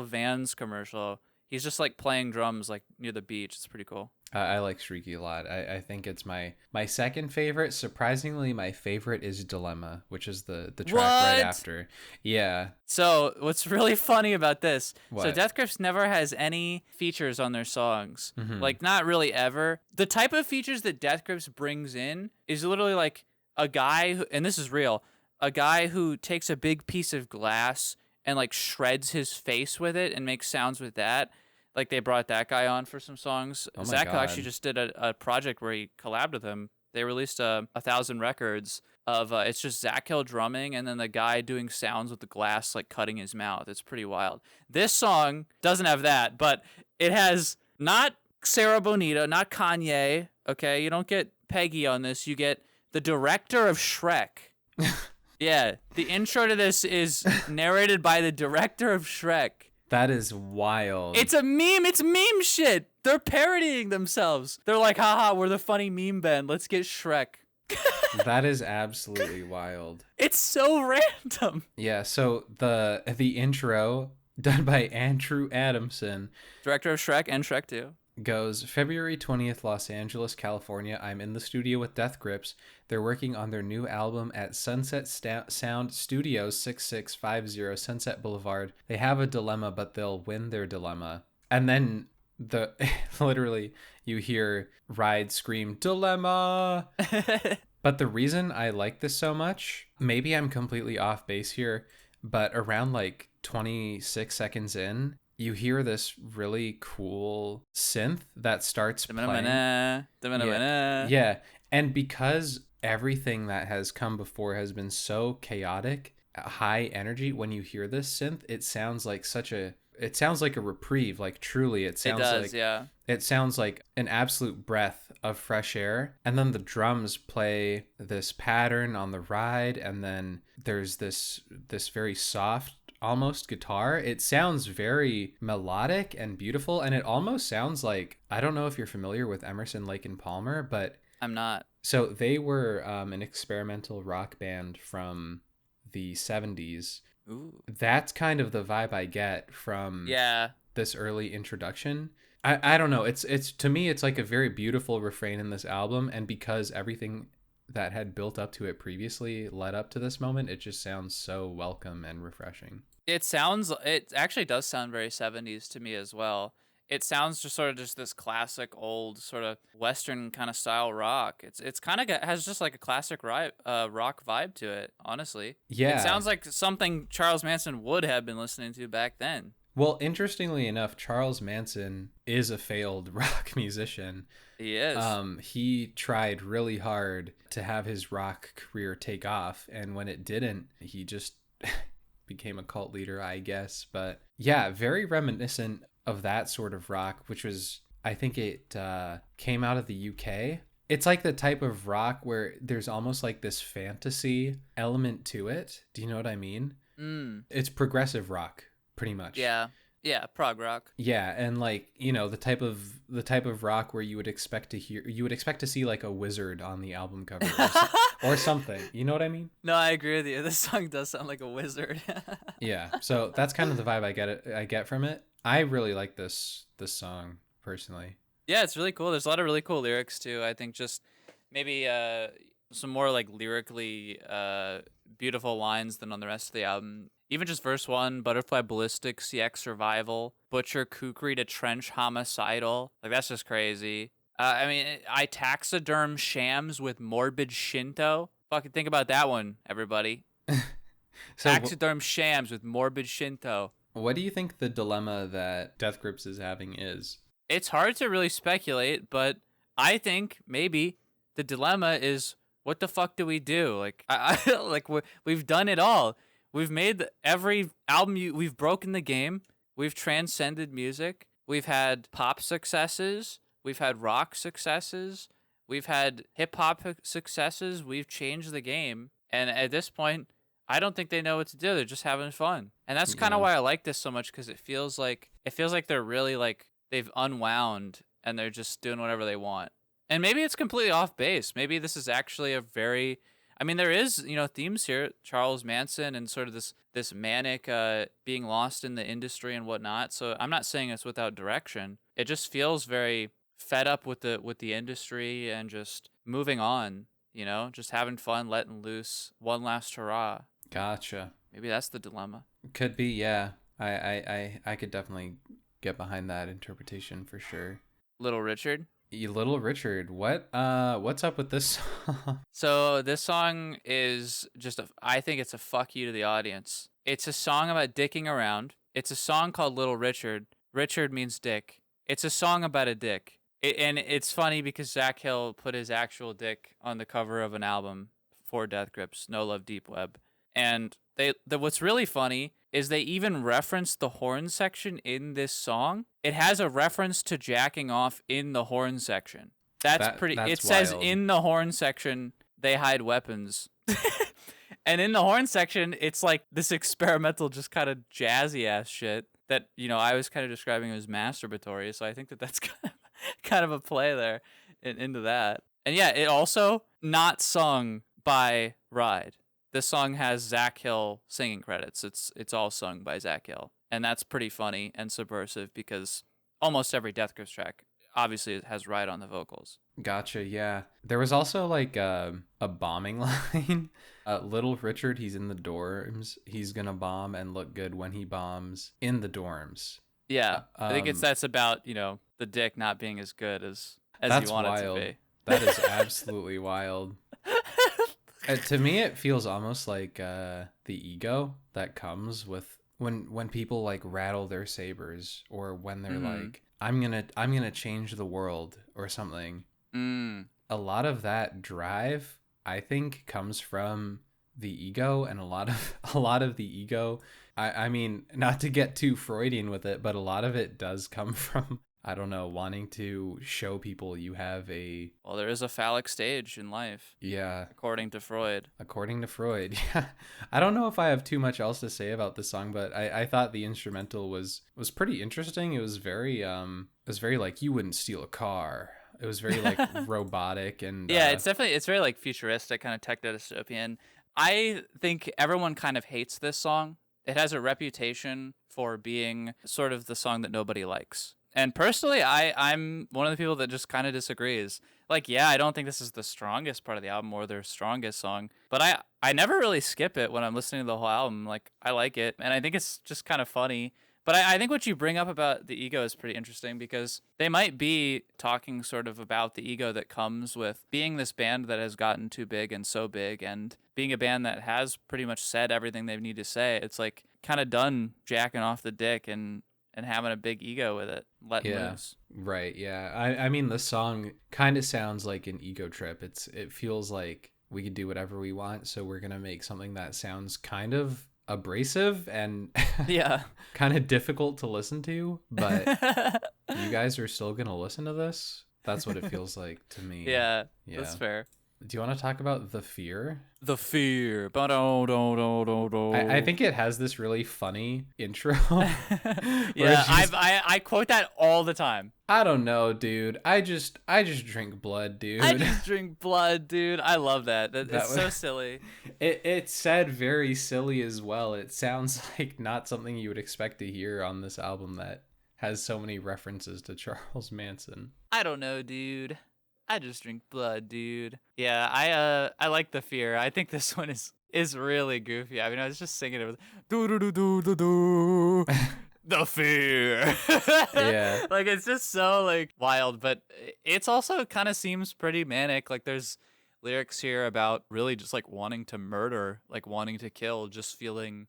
Vans commercial. He's just like playing drums like near the beach. It's pretty cool. I like Streaky a lot. I think it's my second favorite. Surprisingly, my favorite is Dilemma, which is the track right after. Yeah. So what's really funny about this? What? So Death Grips never has any features on their songs. Mm-hmm. Like not really ever. The type of features that Death Grips brings in is literally like a guy who, and this is real, a guy who takes a big piece of glass and like shreds his face with it and makes sounds with that. Like they brought that guy on for some songs. Oh my Zach God. actually just did a project where he collabed with him. They released 1,000 records of it's just Zach Hill drumming and then the guy doing sounds with the glass like cutting his mouth. It's pretty wild. This song doesn't have that, but it has not Sarah Bonita, not Kanye. Okay, you don't get Peggy on this. You get the director of Shrek. Yeah, the intro to this is narrated by the director of Shrek. That is wild. It's a meme. It's meme shit. They're parodying themselves. They're like, haha, we're the funny meme band. Let's get Shrek. That is absolutely wild. It's so random. Yeah, so the intro done by Andrew Adamson, Director of Shrek and Shrek 2. goes February 20th, Los Angeles, California. I'm in the studio with Death Grips. They're working on their new album at Sunset Sound Studios, 6650 Sunset Boulevard. They have a dilemma, but they'll win their dilemma. And then literally you hear Ride scream, "Dilemma!" But the reason I like this so much, maybe I'm completely off base here, but around like 26 seconds in, you hear this really cool synth that starts playing. Yeah. And because everything that has come before has been so chaotic, high energy, when you hear this synth, it sounds like a reprieve. Like truly, it sounds like an absolute breath of fresh air. And then the drums play this pattern on the ride, and then there's this very soft almost guitar. It sounds very melodic and beautiful, and it almost sounds like, I don't know if you're familiar with Emerson, Lake and Palmer, but I'm not. So they were an experimental rock band from the 70s. Ooh. That's kind of the vibe I get from this early introduction. I don't know. It's to me, it's like a very beautiful refrain in this album, and because everything that had built up to it previously led up to this moment, it just sounds so welcome and refreshing. It actually does sound very 70s to me as well. It sounds just sort of just this classic old sort of Western kind of style rock. It's kind of has just like a classic rock vibe to it, honestly. Yeah. It sounds like something Charles Manson would have been listening to back then. Well, interestingly enough, Charles Manson is a failed rock musician. He is. He tried really hard to have his rock career take off, and when it didn't, he just became a cult leader, I guess. But yeah, very reminiscent of that sort of rock, which was, I think it came out of the UK. It's like the type of rock where there's almost like this fantasy element to it. Do you know what I mean? It's progressive rock, pretty much. Yeah, prog rock. Yeah, and like, you know, the type of rock where you would expect to see like a wizard on the album cover or something. You know what I mean? No, I agree with you. This song does sound like a wizard. Yeah, so that's kind of the vibe I get from it. I really like this song personally. Yeah, it's really cool. There's a lot of really cool lyrics too. I think just maybe some more like lyrically beautiful lines than on the rest of the album. Even just verse 1, Butterfly Ballistic, CX Survival, Butcher Kukri to Trench Homicidal. Like, that's just crazy. I mean, I taxiderm shams with morbid Shinto. Fucking think about that one, everybody. Taxiderm shams with morbid Shinto. What do you think the dilemma that Death Grips is having is? It's hard to really speculate, but I think maybe the dilemma is, what the fuck do we do? Like, we've done it all. We've made every album. We've broken the game. We've transcended music. We've had pop successes. We've had rock successes. We've had hip hop successes. We've changed the game. And at this point, I don't think they know what to do. They're just having fun. And that's kind of why I like this so much, because it feels like they're really like they've unwound and they're just doing whatever they want. And maybe it's completely off base. Maybe this is actually a very, I mean, there is, themes here, Charles Manson and sort of this manic being lost in the industry and whatnot. So I'm not saying it's without direction. It just feels very fed up with the industry and just moving on, just having fun, letting loose, one last hurrah. Gotcha. Maybe that's the dilemma. Could be, yeah. I could definitely get behind that interpretation for sure. Little Richard? Little Richard, what's up with this song? So this song is I think it's a fuck you to the audience. It's a song about dicking around. It's a song called Little Richard. Richard means dick. It's a song about a dick. And it's funny because Zach Hill put his actual dick on the cover of an album for Death Grips, No Love Deep Web. And what's really funny is they even reference the horn section in this song. It has a reference to jacking off in the horn section. That's pretty. It says in the horn section they hide weapons. And in the horn section, it's like this experimental, just kind of jazzy ass shit that, I was kind of describing as masturbatory. So I think that's kind of a play there into that. And yeah, it also not sung by Ride. This song has Zach Hill singing credits. It's all sung by Zach Hill. And that's pretty funny and subversive because almost every Death Grips track obviously it has Ride on the vocals. Gotcha, yeah. There was also like a bombing line. Little Richard, he's in the dorms. He's gonna bomb and look good when he bombs in the dorms. Yeah, I think that's about, the dick not being as good as you want it to be. That is absolutely wild. To me, it feels almost like the ego that comes with when people like rattle their sabers, or when they're like, I'm gonna change the world or something. A lot of that drive, I think, comes from the ego, and a lot of the ego. I mean, not to get too Freudian with it, but a lot of it does come from, I don't know, wanting to show people you have well, there is a phallic stage in life. Yeah. According to Freud. Yeah. I don't know if I have too much else to say about this song, but I thought the instrumental was pretty interesting. It was very like, you wouldn't steal a car. It was very like robotic and yeah, it's very like futuristic, kind of tech dystopian. I think everyone kind of hates this song. It has a reputation for being sort of the song that nobody likes. And personally, I'm one of the people that just kind of disagrees. Like, yeah, I don't think this is the strongest part of the album or their strongest song, but I never really skip it when I'm listening to the whole album. Like, I like it, and I think it's just kind of funny. But I think what you bring up about the ego is pretty interesting, because they might be talking sort of about the ego that comes with being this band that has gotten too big and so big, and being a band that has pretty much said everything they need to say. It's like kind of done jacking off the dick and having a big ego with it, letting loose. Right, yeah. I mean, the song kind of sounds like an ego trip. It feels like we can do whatever we want, so we're going to make something that sounds kind of abrasive and yeah, kind of difficult to listen to, but you guys are still going to listen to this? That's what it feels like to me. Yeah, that's fair. Do you want to talk about The Fear? The Fear. I think it has this really funny intro. Yeah, I quote that all the time. I don't know, dude. I just drink blood, dude. I just drink blood, dude. I love that. It's so silly. It said very silly as well. It sounds like not something you would expect to hear on this album that has so many references to Charles Manson. I don't know, dude. I just drink blood, dude. Yeah, I like The Fear. I think this one is really goofy. I mean, I was just singing it with do do do do do do. The Fear. Yeah. Like, it's just so like wild, but it's also kind of seems pretty manic. Like, there's lyrics here about really just like wanting to murder, like wanting to kill, just feeling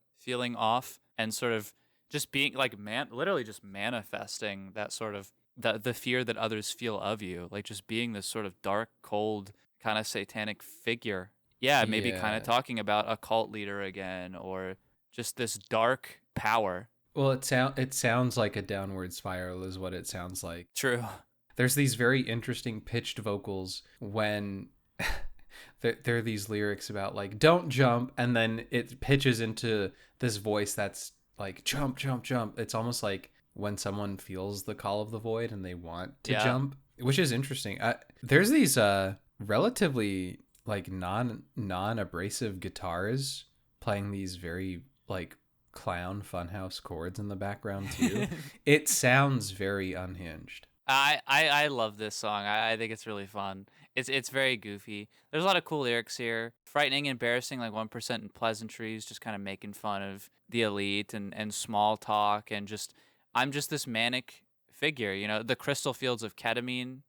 off, and sort of just being like literally just manifesting that sort of the fear that others feel of you, like just being this sort of dark, cold, kind of satanic figure. Yeah, maybe kind of talking about a cult leader again, or just this dark power. Well, it sounds like a downward spiral is what it sounds like. True. There's these very interesting pitched vocals when there are these lyrics about like don't jump, and then it pitches into this voice that's like jump, jump, jump. It's almost like when someone feels the call of the void and they want to jump, which is interesting. There's these relatively like non-abrasive guitars playing these very like clown funhouse chords in the background too. It sounds very unhinged. I love this song. I think it's really fun. It's very goofy. There's a lot of cool lyrics here. Frightening, embarrassing, like 1% in pleasantries, just kind of making fun of the elite and small talk and just I'm just this manic figure, you know, the crystal fields of ketamine,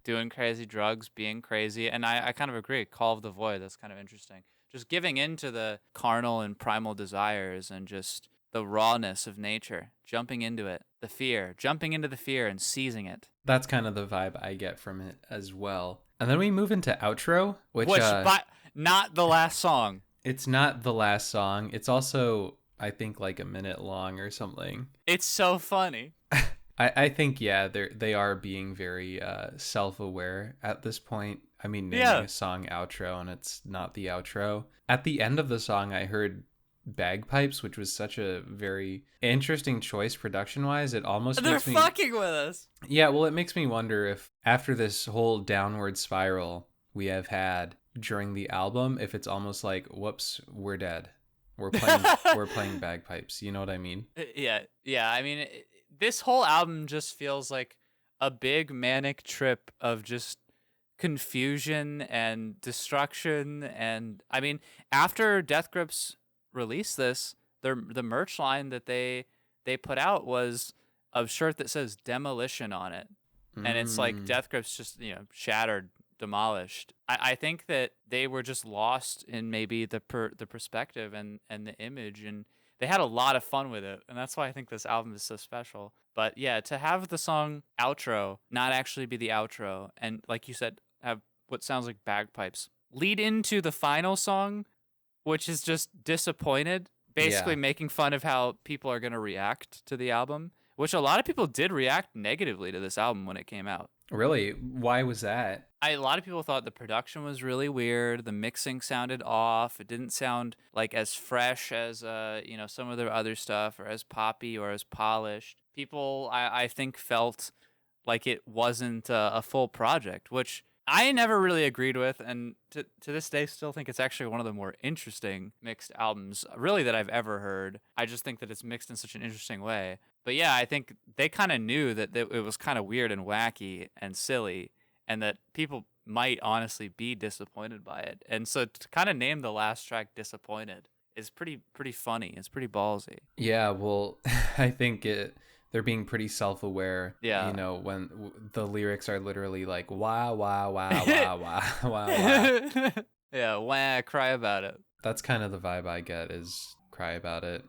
doing crazy drugs, being crazy. And I kind of agree. Call of the Void, that's kind of interesting. Just giving in to the carnal and primal desires and just the rawness of nature, jumping into it, the fear, jumping into the fear and seizing it. That's kind of the vibe I get from it as well. And then we move into outro, which but not the last song. It's not the last song. It's also, I think, like a minute long or something. It's so funny. I think, yeah, they are being very self-aware at this point. I mean, naming a song outro and it's not the outro. At the end of the song, I heard bagpipes, which was such a very interesting choice production-wise. It almost They're makes me fucking with us. Yeah, well, it makes me wonder if after this whole downward spiral we have had during the album, if it's almost like, whoops, we're dead. We're playing bagpipes. You know what I mean? Yeah. I mean, this whole album just feels like a big manic trip of just confusion and destruction. And I mean, after Death Grips released this, the merch line that they put out was a shirt that says demolition on it, and it's like Death Grips just, you know, shattered, demolished. I think that they were just lost in maybe the perspective and the image, and they had a lot of fun with it, and that's why I think this album is so special. But yeah, to have the song outro not actually be the outro, and like you said, have what sounds like bagpipes lead into the final song, which is just disappointed, basically making fun of how people are going to react to the album, which a lot of people did react negatively to this album when it came out. Really? Why was that? A lot of people thought the production was really weird. The mixing sounded off. It didn't sound like as fresh as you know, some of their other stuff, or as poppy or as polished. People, I think, felt like it wasn't a full project, which I never really agreed with, and to this day still think it's actually one of the more interesting mixed albums really that I've ever heard. I just think that it's mixed in such an interesting way. But yeah, I think they kind of knew that it was kind of weird and wacky and silly, and that people might honestly be disappointed by it. And so to kind of name the last track Disappointed is pretty funny. It's pretty ballsy. Yeah, well, I think they're being pretty self-aware. Yeah. You know, when the lyrics are literally like, wah, wah, wah, wah, wah, wah, wah. Yeah, wah, cry about it. That's kind of the vibe I get, is cry about it.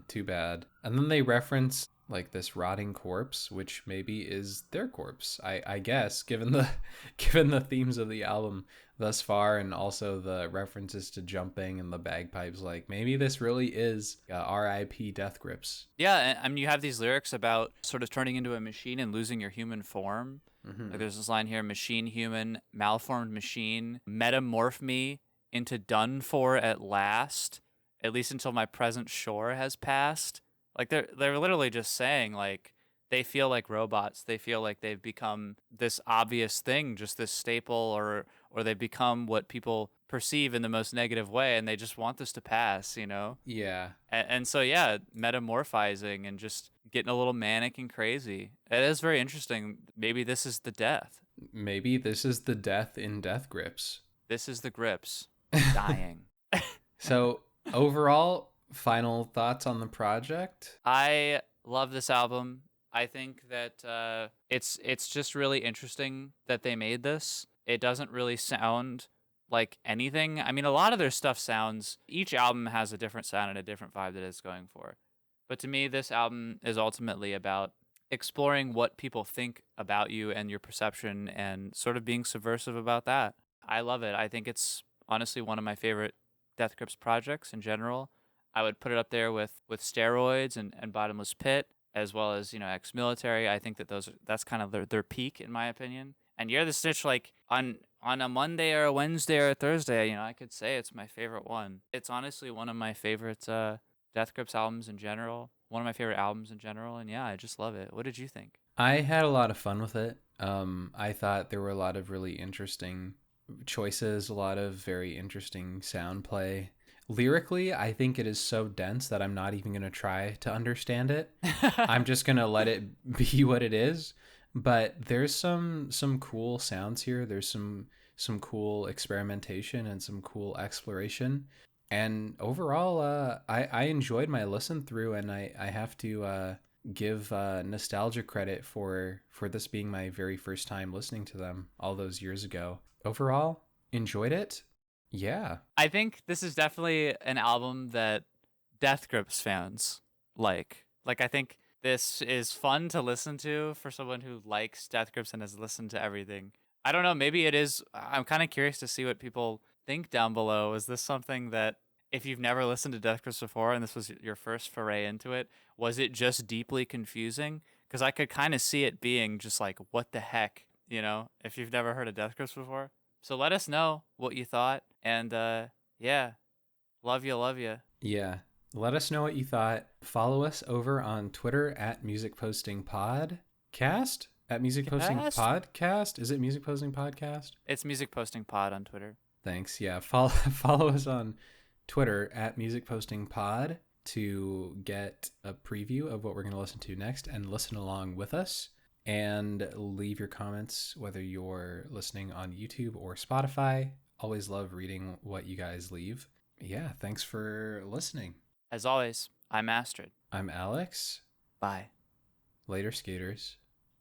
Too bad. And then they reference like this rotting corpse, which maybe is their corpse. I guess, given the themes of the album thus far, and also the references to jumping and the bagpipes, like maybe this really is R.I.P. Death Grips. Yeah, I mean, you have these lyrics about sort of turning into a machine and losing your human form. Like there's this line here: machine human, malformed machine, metamorph me into done for at last, at least until my present shore has passed. Like they're literally just saying, like, they feel like robots. They feel like they've become this obvious thing, just this staple, or they've become what people perceive in the most negative way, and they just want this to pass, you know? Yeah. And so, yeah, metamorphizing and just getting a little manic and crazy. It is very interesting. Maybe this is the death. Maybe this is the death in Death Grips. This is the grips. Dying. So, overall, final thoughts on the project? I love this album. I think that it's just really interesting that they made this. It doesn't really sound like anything. I mean, a lot of their stuff sounds... Each album has a different sound and a different vibe that it's going for. But to me, this album is ultimately about exploring what people think about you and your perception, and sort of being subversive about that. I love it. I think it's honestly one of my favorite Death Grips projects in general. I would put it up there with Steroids and Bottomless Pit, as well as, you know, Ex-Military. I think that that's kind of their peak, in my opinion. And Year of the Snitch, like, on on a Monday or a Wednesday or a Thursday, I could say it's my favorite one. It's honestly one of my favorite Death Grips albums in general. One of my favorite albums in general, and yeah, I just love it. What did you think? I had a lot of fun with it. I thought there were a lot of really interesting choices, a lot of very interesting sound play. Lyrically, I think it is so dense that I'm not even going to try to understand it. I'm just going to let it be what it is. But there's some cool sounds here. There's some cool experimentation and some cool exploration. And overall, I enjoyed my listen through, and I have to give nostalgia credit for this being my very first time listening to them all those years ago. Overall, enjoyed it. Yeah. I think this is definitely an album that Death Grips fans like. Like, I think this is fun to listen to for someone who likes Death Grips and has listened to everything. I don't know, maybe it is. I'm kind of curious to see what people think down below. Is this something that, if you've never listened to Death Grips before and this was your first foray into it, was it just deeply confusing? Because I could kind of see it being just like, what the heck, if you've never heard of Death Grips before. So let us know what you thought. And yeah, love you, love you. Yeah. Let us know what you thought. Follow us over on Twitter at musicpostingpodcast. At musicpostingpodcast? Is it musicpostingpodcast? It's musicpostingpod on Twitter. Thanks. Yeah. Follow us on Twitter at musicpostingpod to get a preview of what we're going to listen to next and listen along with us. And leave your comments, whether you're listening on YouTube or Spotify. Always love reading what you guys leave. Yeah, thanks for listening. As always, I'm Astrid. I'm Alex. Bye. Later, skaters.